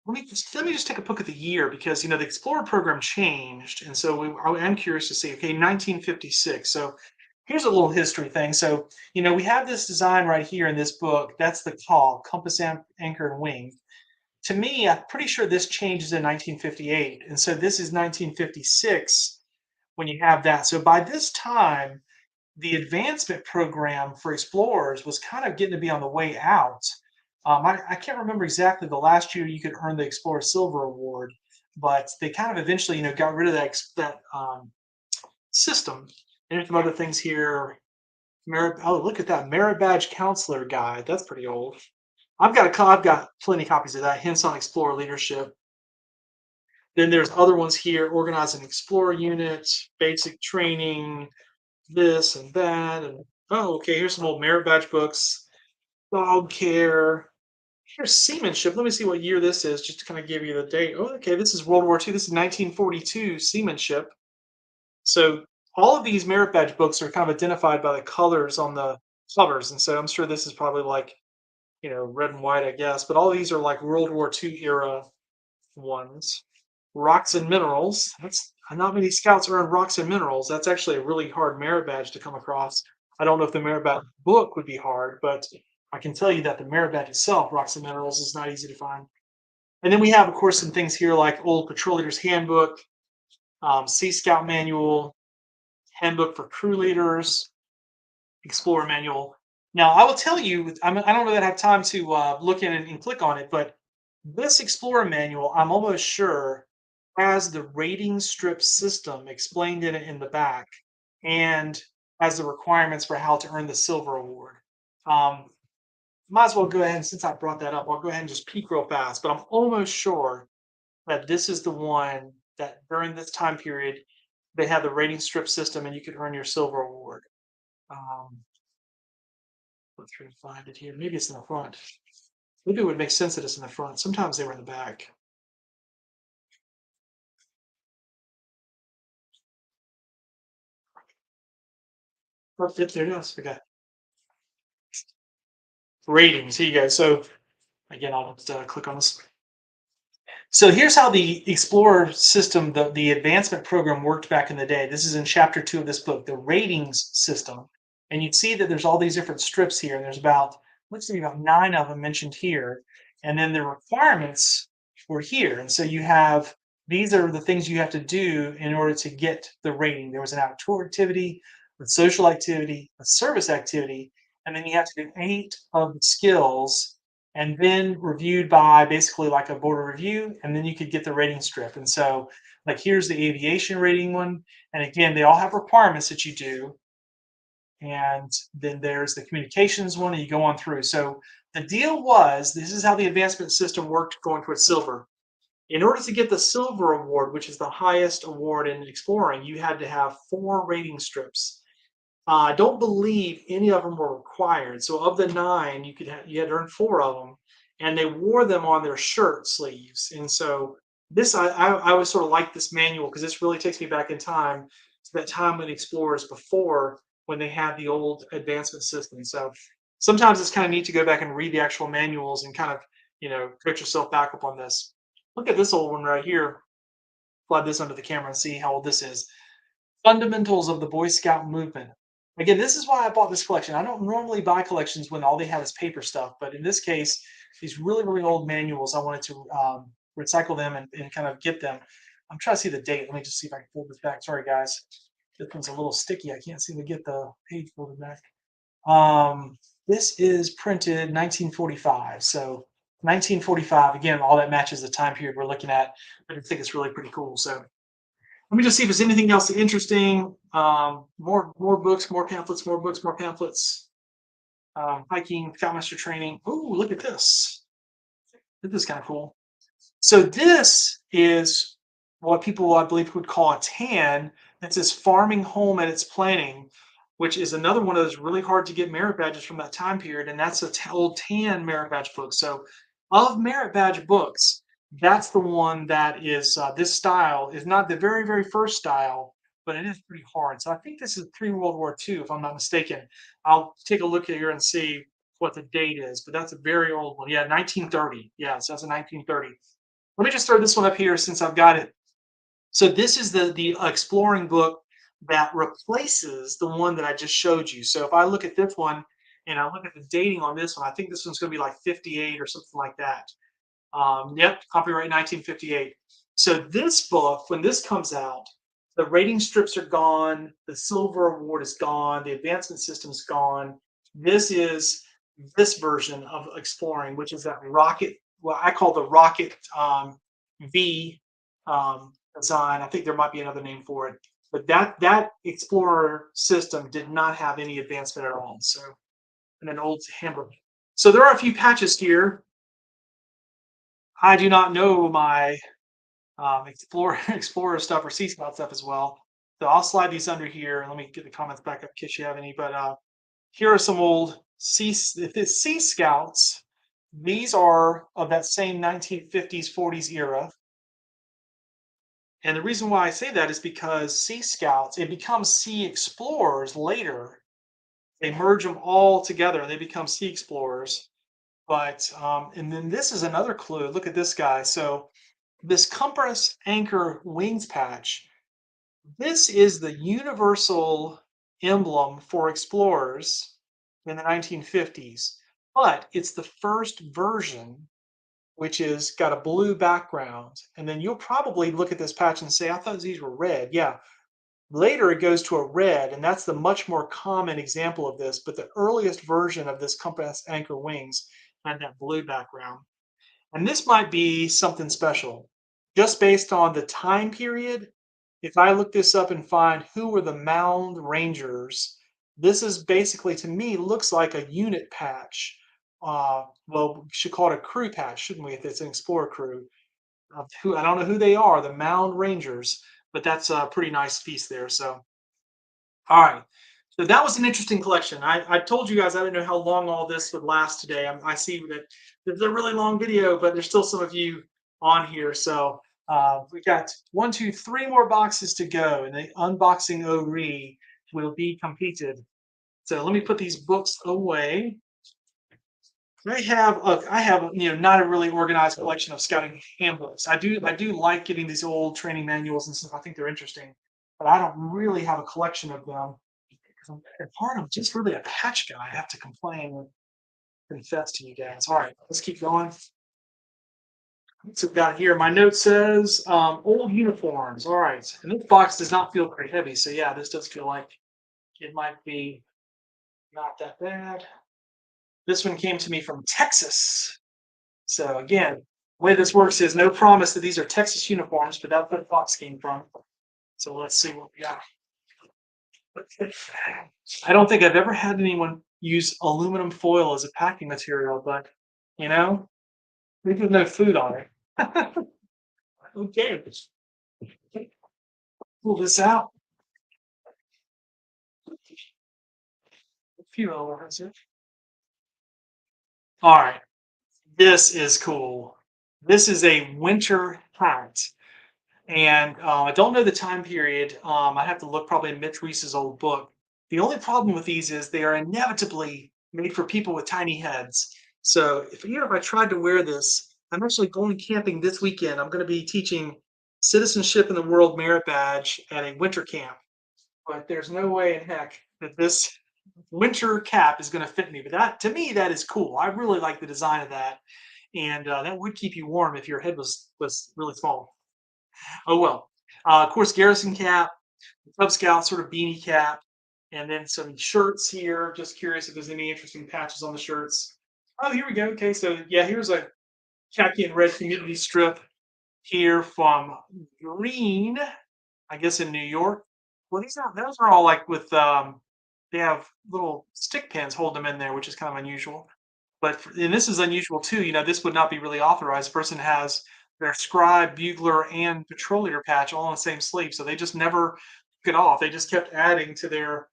Let me just take a look at the year because the Explorer program changed, and so I am curious to see. Okay, 1956. So here's a little history thing. So we have this design right here in this book. That's the call, compass, anchor, and wing. To me, I'm pretty sure this changes in 1958, and so this is 1956 when you have that. So by this time, the advancement program for explorers was kind of getting to be on the way out. I can't remember exactly the last year you could earn the Explorer Silver Award, but they kind of eventually, got rid of that system. And there's some other things here. Merit. Oh, look at that Merit Badge Counselor Guide. That's pretty old. I've got plenty of copies of that. Hints on Explorer leadership. Then there's other ones here: organize an Explorer unit, basic training, this and that, and oh, okay. Here's some old Merit Badge books. Dog care. Here's seamanship. Let me see what year this is, just to kind of give you the date. Oh, okay. This is World War II. This is 1942 seamanship. So all of these Merit Badge books are kind of identified by the colors on the covers, and so I'm sure this is probably like red and white, I guess. But all these are like World War II era ones. Rocks and minerals. That's not many scouts earn rocks and minerals. That's actually a really hard Merit Badge to come across. I don't know if the Merit Badge book would be hard, but I can tell you that the Merit Badge itself, rocks and minerals, is not easy to find. And then we have, of course, some things here like Old Patrol Leaders Handbook, Sea Scout Manual, Handbook for Crew Leaders, Explorer Manual. Now, I will tell you, I don't know that I have time to look in and click on it, but this Explorer Manual, I'm almost sure, has the rating strip system explained in it in the back and has the requirements for how to earn the silver award. Um, Might as well go ahead, and since I brought that up, I'll go ahead and just peek real fast. But I'm almost sure that this is the one that during this time period they had the rating strip system and you could earn your silver award. Um, let's try to find it here. Maybe it's in the front. Maybe it would make sense that it's in the front. Sometimes they were in the back. Oh, yep, there it is. Okay. Ratings. Here you go. So again, I'll just click on this. So here's how the Explorer system, the advancement program worked back in the day. This is in chapter 2 of this book, the ratings system. And you'd see that there's all these different strips here. And there's looks to be about 9 of them mentioned here. And then the requirements were here. And so these are the things you have to do in order to get the rating. There was an outdoor activity, a social activity, a service activity, and then you have to do 8 of the skills and then reviewed by basically like a board of review, and then you could get the rating strip. And so, like, here's the aviation rating one, and again, they all have requirements that you do. And then there's the communications one, and you go on through. So the deal was, this is how the advancement system worked going towards silver. In order to get the silver award, which is the highest award in exploring, you had to have 4 rating strips. I don't believe any of them were required. So of the 9, you had to earn 4 of them, and they wore them on their shirt sleeves. And so this, I always sort of like this manual because this really takes me back in time to that time when explorers before, when they had the old advancement system. So sometimes it's kind of neat to go back and read the actual manuals and kind of coach yourself back up on this. Look at this old one right here. Slide this under the camera and see how old this is. Fundamentals of the Boy Scout Movement. Again, this is why I bought this collection. I don't normally buy collections when all they have is paper stuff, but in this case, these really, really old manuals, I wanted to recycle them and kind of get them. I'm trying to see the date. Let me just see if I can pull this back. Sorry, guys. This one's a little sticky. I can't seem to get the page folded back. This is printed 1945. So 1945, again, all that matches the time period we're looking at. But I think it's really pretty cool. So let me just see if there's anything else interesting. More books, more pamphlets, more books, more pamphlets. Hiking, Scoutmaster training. Oh, look at this. This is kind of cool. So this is what people, I believe, would call a tan. That says Farming Home at its Planning, which is another one of those really hard to get merit badges from that time period. And that's old tan merit badge book. So of merit badge books, that's the one that is this style is not the very, very first style, but it is pretty hard. So I think this is pre-World War II, if I'm not mistaken. I'll take a look at here and see what the date is, but that's a very old one. Yeah, 1930. Yeah, so that's a 1930. Let me just throw this one up here since I've got it. So this is the exploring book that replaces the one that I just showed you. So if I look at this one and I look at the dating on this one, I think this one's going to be like 58 or something like that. Yep, copyright 1958. So this book, when this comes out, the rating strips are gone, the silver award is gone, the advancement system is gone. This is this version of exploring, which is that rocket, what I call the rocket V design. I think there might be another name for it, but that explorer system did not have any advancement at all. So, and an old handbook. So there are a few patches here. I do not know my Explorer Explorer stuff or Sea Scout stuff as well. So I'll slide these under here. Let me get the comments back up in case you have any. But here are some old Sea Scouts. These are of that same 1950s, 40s era. And the reason why I say that is because Sea Scouts, it becomes Sea Explorers later. They merge them all together and they become Sea Explorers. But, and then this is another clue. Look at this guy. So this compass anchor wings patch, this is the universal emblem for explorers in the 1950s, but it's the first version, which is got a blue background. And then you'll probably look at this patch and say, I thought these were red. Yeah. Later it goes to a red, and that's the much more common example of this. But the earliest version of this compass anchor wings had that blue background. And this might be something special. Just based on the time period, if I look this up and find who were the Mound Rangers, this is basically, to me, looks like a unit patch. Well, we should call it a crew patch, shouldn't we, if it's an Explorer crew? Who, I don't know who they are, the Mound Rangers, but that's a pretty nice piece there. So, all right. So that was an interesting collection. I told you guys I didn't know how long all this would last today. I see that there's a really long video, but there's still some of you on here. So we got one, two, three more boxes to go, and the Unboxing-O-Ree will be completed. So let me put these books away. I have not a really organized collection of scouting handbooks. I do like getting these old training manuals and stuff. I think they're interesting, but I don't really have a collection of them. At heart, I'm just really a patch guy. I have to complain and confess to you guys. All right, let's keep going. So we've got here, my note says old uniforms. All right, and this box does not feel very heavy. So yeah, this does feel like it might be not that bad. This one came to me from Texas. So again, the way this works is no promise that these are Texas uniforms, but that's where the box came from. So let's see what we got. I don't think I've ever had anyone use aluminum foil as a packing material, but you know, there's no food on it. Okay, pull this out. A few elements here. All right, this is cool. This is a winter hat. And I don't know the time period. I have to look probably in Mitch Reese's old book. The only problem with these is they are inevitably made for people with tiny heads. So if I tried to wear this, I'm actually going camping this weekend. I'm going to be teaching Citizenship in the World Merit Badge at a winter camp. But there's no way in heck that this winter cap is going to fit me. But that, to me, that is cool. I really like the design of that, and that would keep you warm if your head was really small. Oh well. Of course, Garrison cap, Cub Scout sort of beanie cap, and then some shirts here. Just curious if there's any interesting patches on the shirts. Oh, here we go. Okay, so yeah, here's a khaki and red community strip here from Green, I guess in New York. Well, those are all like with they have little stick pins holding them in there, which is kind of unusual. And this is unusual too. This would not be really authorized. The person has their scribe, bugler, and patrollier patch all on the same sleeve, so they just never took it off. They just kept adding to their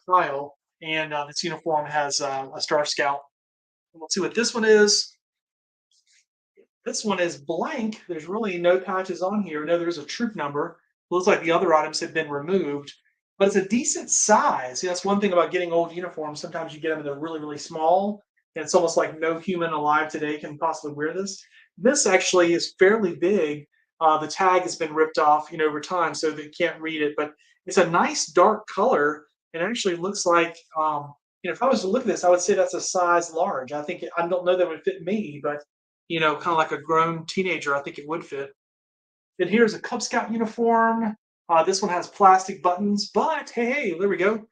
file. And this uniform has a Star Scout. Let's see what this one is. This one is blank. There's really no patches on here. No, there's a troop number. Looks like the other items have been removed, but it's a decent size. See, that's one thing about getting old uniforms. Sometimes you get them and they're really, really small, and it's almost like no human alive today can possibly wear this. This actually is fairly big. The tag has been ripped off, over time, so they can't read it. But it's a nice dark color. It actually looks like, if I was to look at this, I would say that's a size large. I don't know that it would fit me, but kind of like a grown teenager, I think it would fit. Then here's a Cub Scout uniform. This one has plastic buttons, but hey, there we go.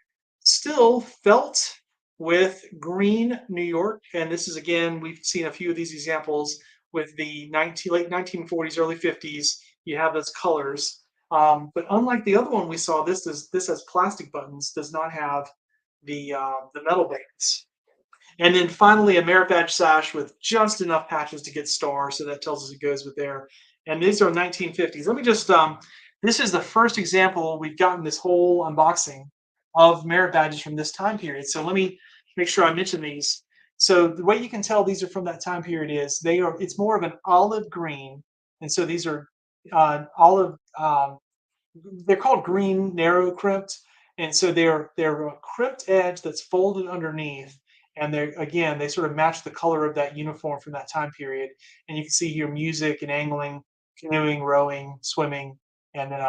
Still felt with green New York. And this is, again, we've seen a few of these examples with the late 1940s, early 50s. You have those colors. But unlike the other one we saw, this has plastic buttons, does not have the metal bands. And then finally, a merit badge sash with just enough patches to get star, so that tells us it goes with there. And these are 1950s. Let me just, this is the first example we've gotten this whole unboxing of merit badges from this time period. So let me make sure I mention these. So the way you can tell these are from that time period is it's more of an olive green. And so these are olive, they're called green narrow crimped. And so they're a crimped edge that's folded underneath, and they sort of match the color of that uniform from that time period. And you can see here music and angling, canoeing, rowing, swimming, and then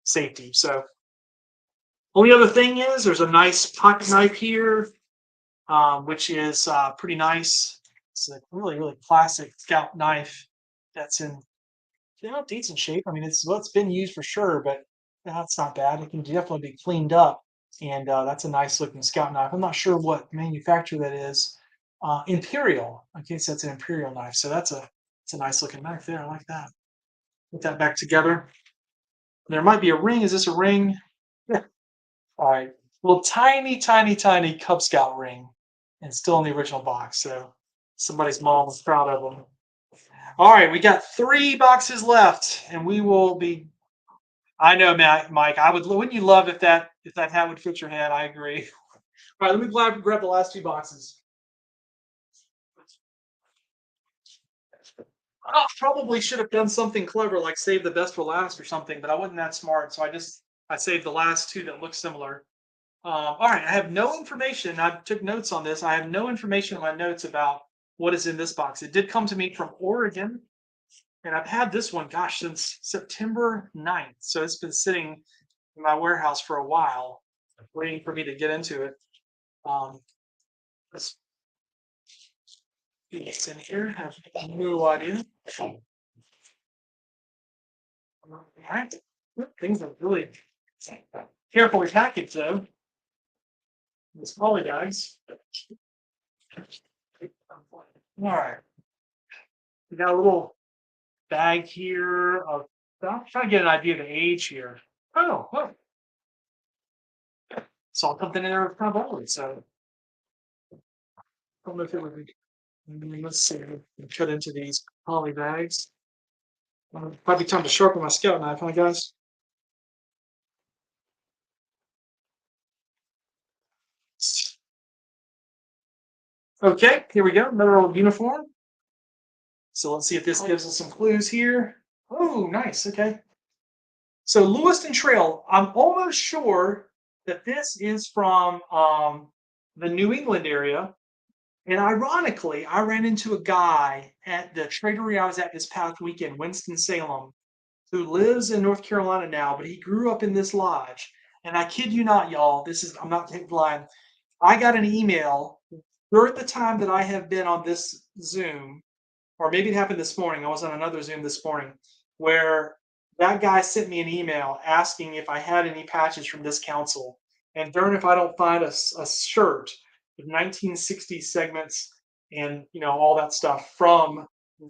safety. So only other thing is there's a nice pocket knife here, which is pretty nice. It's a really, really classic scout knife that's in decent shape. I mean, it's been used for sure, but that's not bad. It can definitely be cleaned up, and that's a nice looking scout knife. I'm not sure what manufacturer that is. Imperial. Okay, so it's an Imperial knife. So it's a nice looking knife there. I like that. Put that back together. There might be a ring. Is this a ring? Yeah. All right. Little tiny, tiny, tiny Cub Scout ring, and still in the original box. So somebody's mom was proud of them. All right, we got 3 boxes left, and we will be. I know, Mike. Wouldn't you love if that hat would fit your head? I agree. All right, let me grab the last 2 boxes. I probably should have done something clever, like save the best for last or something, but I wasn't that smart, so I saved the last 2 that look similar. All right, I have no information. I took notes on this. I have no information in my notes about what is in this box. It did come to me from Oregon. And I've had this one, gosh, since September 9th. So it's been sitting in my warehouse for a while, waiting for me to get into it. Let's see what's in here. I have no idea. All right. Things are really carefully packaged, though. These poly bags. All right. We got a little bag here of. I'm trying to get an idea of the age here. Oh, saw something in there kind of old. So I don't know if it would be. Let's see. Cut into these poly bags. Might be time to sharpen my scout knife, huh, guys? Okay, here we go. Another old uniform. So let's see if this gives us some clues here. Oh, nice. Okay. So Lewiston Trail. I'm almost sure that this is from the New England area. And ironically, I ran into a guy at the tradery I was at this past weekend, Winston-Salem, who lives in North Carolina now, but he grew up in this lodge. And I kid you not, y'all, I'm not lying. I got an email during the time that I have been on this Zoom, or maybe it happened this morning. I was on another Zoom this morning, where that guy sent me an email asking if I had any patches from this council. And darn if I don't find a shirt with 1960s segments and all that stuff from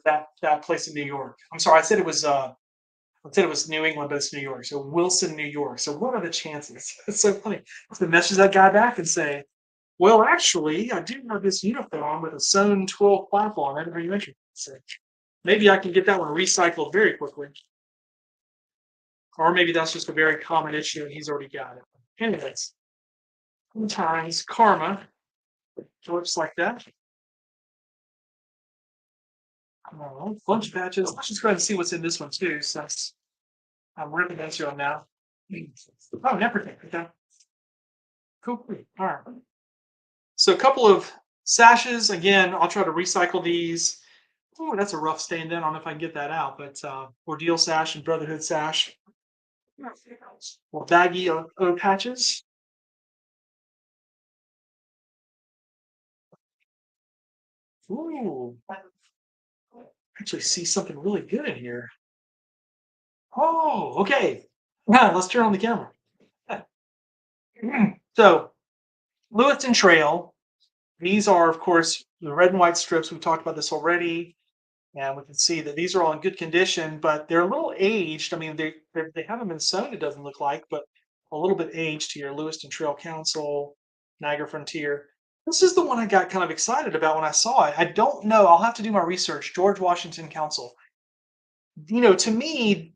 that place in New York. I'm sorry, I said it was New England, but it's New York. So Wilson, New York. So what are the chances? It's so funny to message that guy back and say, well, actually, I do have this uniform with a sewn 12 flap on it. Are you interested? So maybe I can get that one recycled very quickly. Or maybe that's just a very common issue and he's already got it. Anyways, sometimes karma works like that. Bunch of patches. Let's just go ahead and see what's in this one too, since I'm ripping into them now. Oh, never. Okay. Cool. Cool. All right. So a couple of sashes. Again, I'll try to recycle these. Oh, that's a rough stand in. I don't know if I can get that out, but Ordeal sash and Brotherhood sash. Well, baggy O patches. Ooh, I actually see something really good in here. Oh, okay. Yeah, let's turn on the camera. So, Lewiston Trail. These are, of course, the red and white strips. We've talked about this already. And we can see that these are all in good condition, but they're a little aged. I mean, they haven't been sewn, it doesn't look like, but a little bit aged here. Lewiston Trail Council, Niagara Frontier. This is the one I got kind of excited about when I saw it. I don't know. I'll have to do my research. George Washington Council. To me,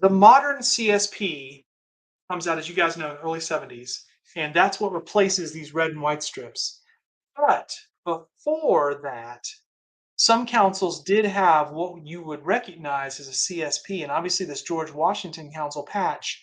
the modern CSP comes out, as you guys know, in the early 70s, and that's what replaces these red and white strips. But before that, some councils did have what you would recognize as a CSP, and obviously this George Washington Council patch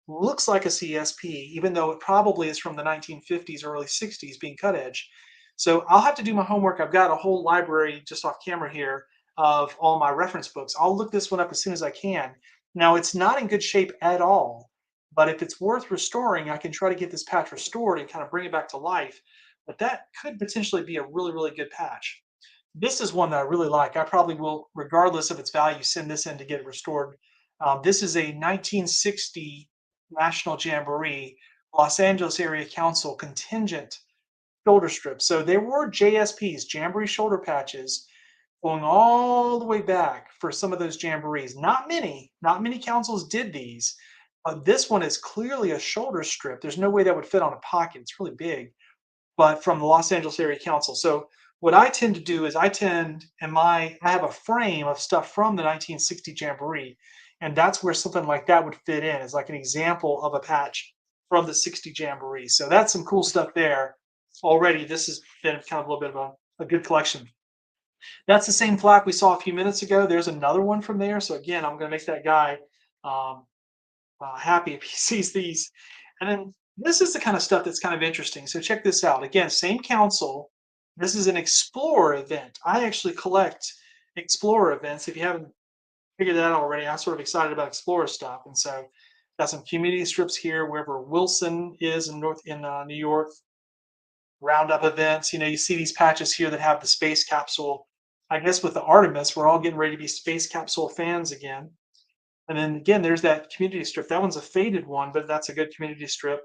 looks like a CSP, even though it probably is from the 1950s, early 60s, being cut edge. So I'll have to do my homework. I've got a whole library just off camera here of all my reference books. I'll look this one up as soon as I can. Now, it's not in good shape at all, but if it's worth restoring, I can try to get this patch restored and kind of bring it back to life. But that could potentially be a really, really good patch. This is one that I really like. I probably will, regardless of its value, send this in to get it restored. This is a 1960 National Jamboree Los Angeles Area Council contingent shoulder strip. So there were JSPs, Jamboree shoulder patches, going all the way back for some of those jamborees. Not many councils did these. This one is clearly a shoulder strip. There's no way that would fit on a pocket. It's really big, but from the Los Angeles Area Council. So what I tend to do is I have a frame of stuff from the 1960 Jamboree, and that's where something like that would fit in, as like an example of a patch from the 60 Jamboree. So that's some cool stuff there. Already, this has been kind of a little bit of a good collection. That's the same plaque we saw a few minutes ago. There's another one from there. So again, I'm going to make that guy um, happy if he sees these. And then this is the kind of stuff that's kind of interesting. So check this out. Again, same council. This is an Explorer event. I actually collect Explorer events. If you haven't figured that out already, I'm sort of excited about Explorer stuff. And so got some community strips here, wherever Wilson is in New York. Roundup events. You see these patches here that have the space capsule. I guess with the Artemis, we're all getting ready to be space capsule fans again. And then again, there's that community strip. That one's a faded one, but that's a good community strip.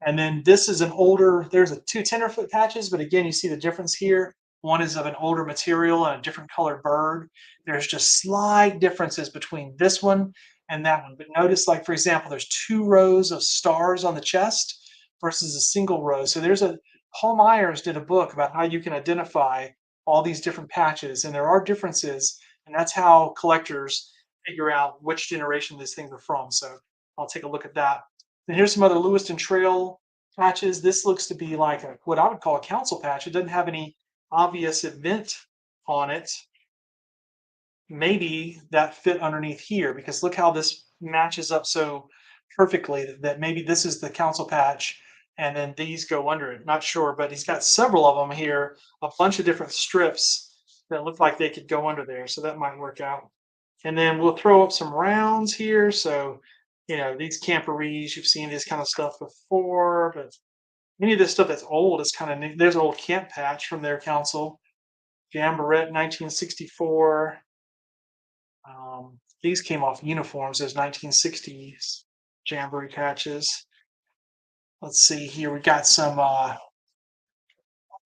And then this is there's two tenderfoot patches, but again, you see the difference here. One is of an older material and a different colored bird. There's just slight differences between this one and that one. But notice, like, for example, there's 2 rows of stars on the chest versus a single row. So Paul Myers did a book about how you can identify all these different patches, and there are differences, and that's how collectors figure out which generation these things are from. So I'll take a look at that. And here's some other Lewiston Trail patches. This looks to be like what I would call a council patch. It doesn't have any obvious event on it. Maybe that fit underneath here, because look how this matches up so perfectly that maybe this is the council patch and then these go under it. Not sure, but he's got several of them here, a bunch of different strips that look like they could go under there. So that might work out. And then we'll throw up some rounds here. So, these camporees, you've seen this kind of stuff before, but any of this stuff that's old is kind of new. There's an old camp patch from their council. Jamboree 1964. These came off uniforms as 1960s Jamboree patches. Let's see here. We got some,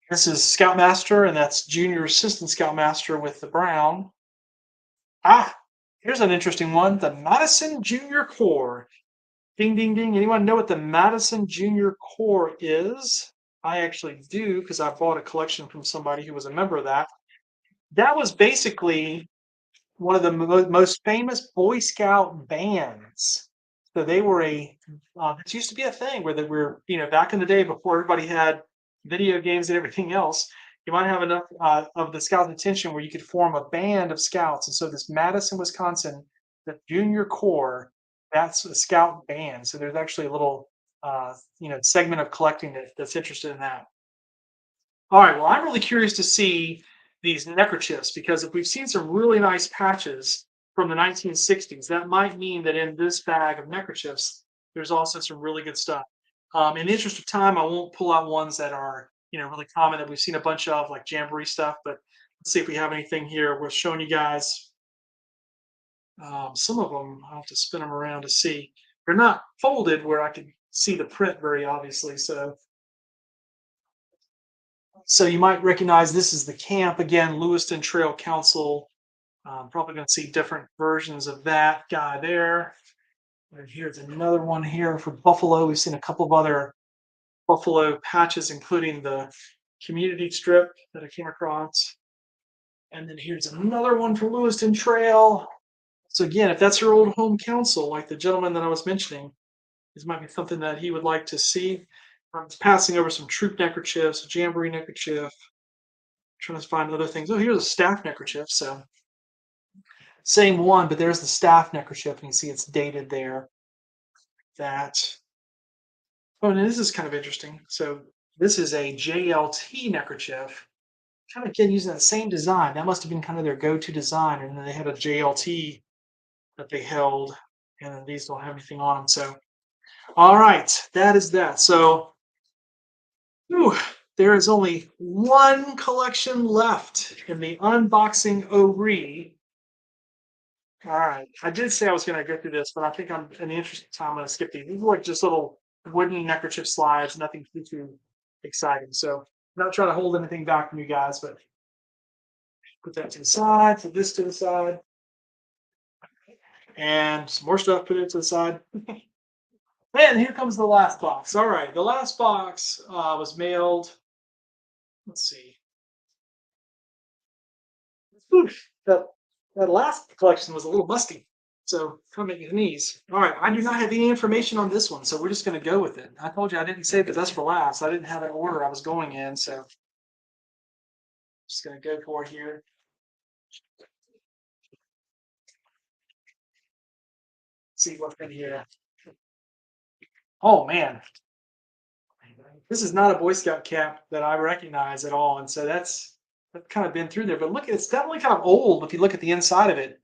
this is Scoutmaster, and that's Junior Assistant Scoutmaster with the brown. Here's an interesting one. The Madison Junior Corps. Ding, ding, ding. Anyone know what the Madison Junior Corps is? I actually do, because I bought a collection from somebody who was a member of that. That was basically one of the most famous Boy Scout bands. So they were it used to be a thing where they were, back in the day before everybody had video games and everything else, you might have enough of the Scouts' attention where you could form a band of Scouts. And so this Madison, Wisconsin, the Junior Corps, That's a Scout band. So there's actually a little, segment of collecting that's interested in that. All right. Well, I'm really curious to see these neckerchiefs because if we've seen some really nice patches from the 1960s, that might mean that in this bag of neckerchiefs, there's also some really good stuff. In the interest of time, I won't pull out ones that are really common that we've seen a bunch of, like jamboree stuff. But let's see if we have anything here. We're showing you guys some of them. I'll have to spin them around to see. They're not folded where I can see the print very obviously. So you might recognize this is the camp again, Lewiston Trail Council. Probably going to see different versions of that guy there. And here's another one here for Buffalo. We've seen a couple of other Buffalo patches, including the community strip that I came across. And then here's another one for Lewiston Trail. So again, if that's your old home council, like the gentleman that I was mentioning, this might be something that he would like to see. I'm passing over some troop neckerchiefs, a jamboree neckerchief, trying to find other things. Oh, here's a staff neckerchief. So same one, but there's the staff neckerchief, and you see it's dated there. That. Oh, and this is kind of interesting. So this is a JLT neckerchief, kind of again using that same design. That must have been kind of their go-to design, and then they had a JLT that they held, and then these don't have anything on them. So, all right, that is that. So, whew, there is only one collection left in the Unboxing-O-Ree. All right. I did say I was going to go through this, but I think I'm in the interest of time, I'm going to skip these. These are like just little wooden neckerchief slides, nothing too exciting. So I'm not trying to hold anything back from you guys, but put that to the side, put this to the side, and some more stuff, put it to the side. And here comes the last box. All right. The last box was mailed. Let's see. Oof, that last collection was a little musty. So come at your knees. All right, I do not have any information on this one, so we're just going to go with it. I told you I didn't save the best for last. I didn't have an order I was going in, so just going to go for it here. See what's in here. Oh man, this is not a Boy Scout cap that I recognize at all, and so that's kind of been through there. But look, it's definitely kind of old if you look at the inside of it.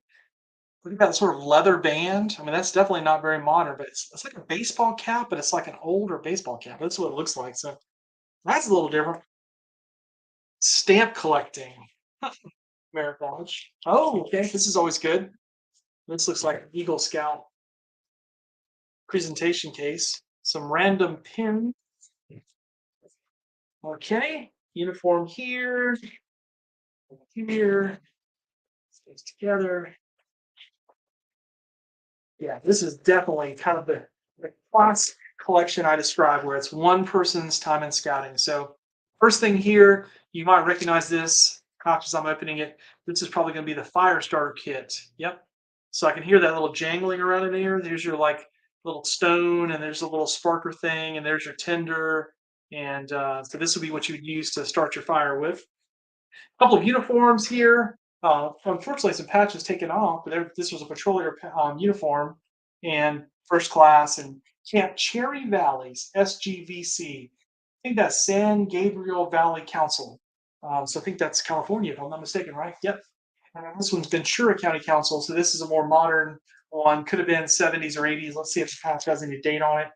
Look at that sort of leather band. I mean, that's definitely not very modern, but it's like a baseball cap, but it's like an older baseball cap. That's what it looks like. So that's a little different. Stamp collecting. Merit badge. Oh, okay. This is always good. This looks like an Eagle Scout presentation case. Some random pin. Okay. Uniform here. Here. Stays together. Yeah, this is definitely kind of the class collection I described where it's one person's time in scouting. So first thing here, you might recognize this. As I'm opening it, this is probably going to be the fire starter kit. Yep. So I can hear that little jangling around in there. There's your like little stone, and there's a little sparker thing, and there's your tinder. And so this would be what you would use to start your fire with. A couple of uniforms here. Unfortunately, some patches taken off, but this was a patrollier uniform and first class and Camp Cherry Valleys, SGVC. I think that's San Gabriel Valley Council. So I think that's California, if I'm not mistaken, right? Yep. And then this one's Ventura County Council. So this is a more modern one. Could have been 70s or 80s. Let's see if the patch has any date on it.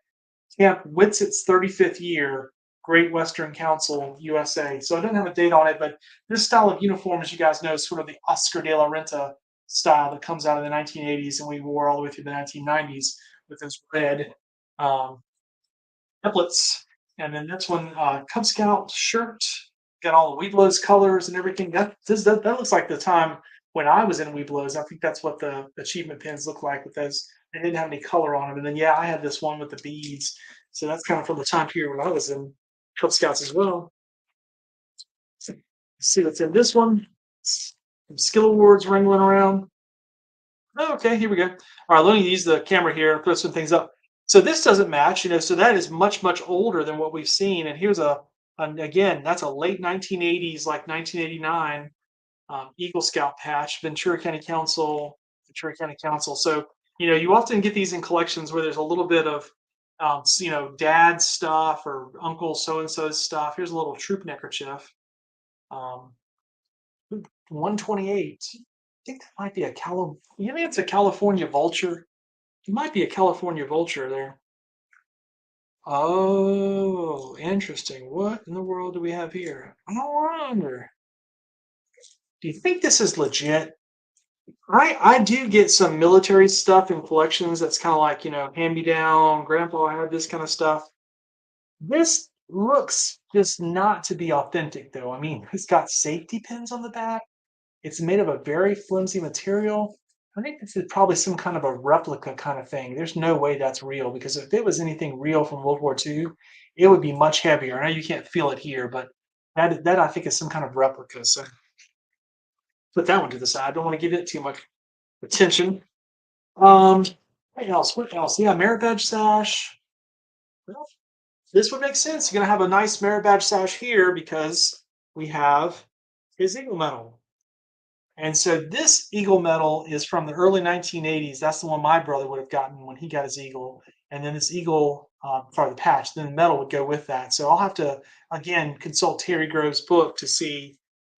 Camp Witzett's 35th year, Great Western Council, USA. So I don't have a date on it, but this style of uniform, as you guys know, is sort of the Oscar de la Renta style that comes out of the 1980s and we wore all the way through the 1990s with those red templates. And then this one, Cub Scout shirt, got all the Weeblos colors and everything. That looks like the time when I was in Weeblos. I think that's what the achievement pins look like with those. They didn't have any color on them. And then, yeah, I had this one with the beads. So that's kind of from the time period when I was in Cub Scouts as well. Let's see what's in this one. Some skill awards wrangling around. Oh, okay, here we go. All right, let me use the camera here and throw some things up. So this doesn't match, so that is much, much older than what we've seen. And here's again, that's a late 1980s, like 1989 Eagle Scout patch, Ventura County Council. So You often get these in collections where there's a little bit of, dad stuff or uncle so and so's stuff. Here's a little troop neckerchief. Um, 128. I think that might be a You think it's a California vulture? It might be a California vulture there. Oh, interesting. What in the world do we have here? I wonder. Do you think this is legit? I do get some military stuff in collections that's kind of like, hand me down, grandpa had this kind of stuff. This looks just not to be authentic though. I mean, it's got safety pins on the back. It's made of a very flimsy material. I think this is probably some kind of a replica kind of thing. There's no way that's real because if it was anything real from World War II, it would be much heavier. I know you can't feel it here, but that I think is some kind of replica. So put that one to the side. I don't want to give it too much attention. Um, what else? What else? Yeah, merit badge sash. Well, this would make sense. You're gonna have a nice merit badge sash here because we have his Eagle medal. And so this Eagle medal is from the early 1980s. That's the one my brother would have gotten when he got his Eagle. And then this Eagle, sorry, the patch, then the medal would go with that. So I'll have to, again, consult Terry Grove's book to see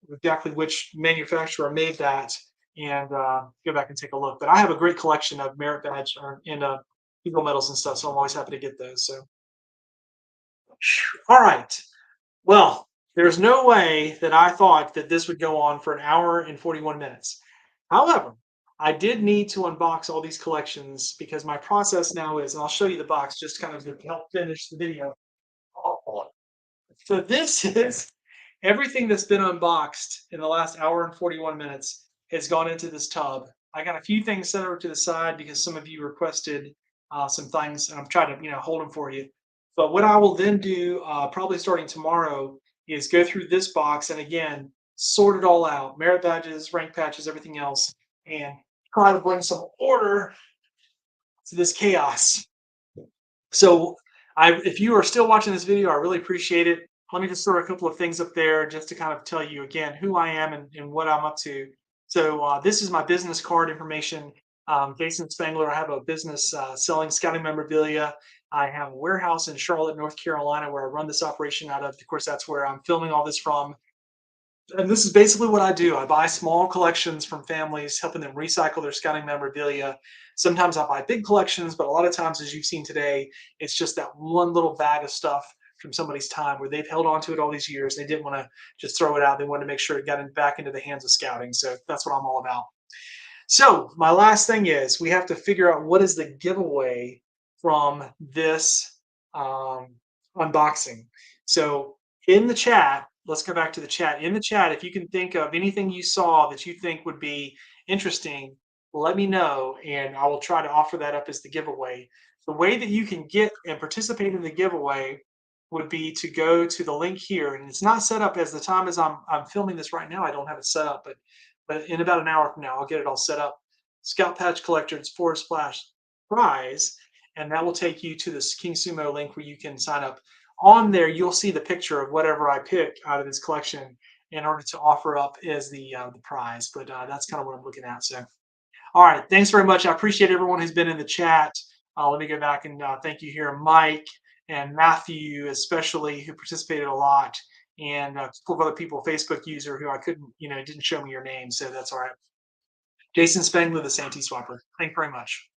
exactly which manufacturer made that and go back and take a look. But I have a great collection of merit badge and Eagle medals and stuff. So I'm always happy to get those. So, all right. Well, there's no way that I thought that this would go on for an hour and 41 minutes. However, I did need to unbox all these collections because my process now is, and I'll show you the box just kind of to help finish the video. So this is everything that's been unboxed in the last hour and 41 minutes has gone into this tub. I got a few things set over to the side because some of you requested some things, and I'm trying to hold them for you. But what I will then do, probably starting tomorrow, is go through this box and again sort it all out: merit badges, rank patches, everything else, and try to bring some order to this chaos. So if you are still watching this video, I really appreciate it. Let me just throw a couple of things up there just to kind of tell you again who I am and what I'm up to. So this is my business card information. Jason Spangler. I have a business selling scouting memorabilia. I have a warehouse in Charlotte, North Carolina, where I run this operation out of. Of course, that's where I'm filming all this from. And this is basically what I do. I buy small collections from families, helping them recycle their scouting memorabilia. Sometimes I buy big collections, but a lot of times, as you've seen today, it's just that one little bag of stuff from somebody's time where they've held on to it all these years. They didn't want to just throw it out. They wanted to make sure it got back into the hands of scouting. So that's what I'm all about. So my last thing is we have to figure out what is the giveaway from this unboxing. So in the chat, let's go back to the chat. In the chat, if you can think of anything you saw that you think would be interesting, let me know, and I will try to offer that up as the giveaway. The way that you can get and participate in the giveaway would be to go to the link here, and it's not set up as the time as I'm filming this right now. I don't have it set up, but in about an hour from now, I'll get it all set up. Scout Patch Collectors / prize, and that will take you to this King Sumo link where you can sign up. On there, you'll see the picture of whatever I pick out of this collection in order to offer up as the prize. But that's kind of what I'm looking at. So, all right, thanks very much. I appreciate everyone who's been in the chat. Let me go back and thank you here, Mike and Matthew, especially, who participated a lot, and a couple of other people, Facebook user who I couldn't, didn't show me your name, so that's all right. Jason Spangler, the Santee Swapper. Thank you very much.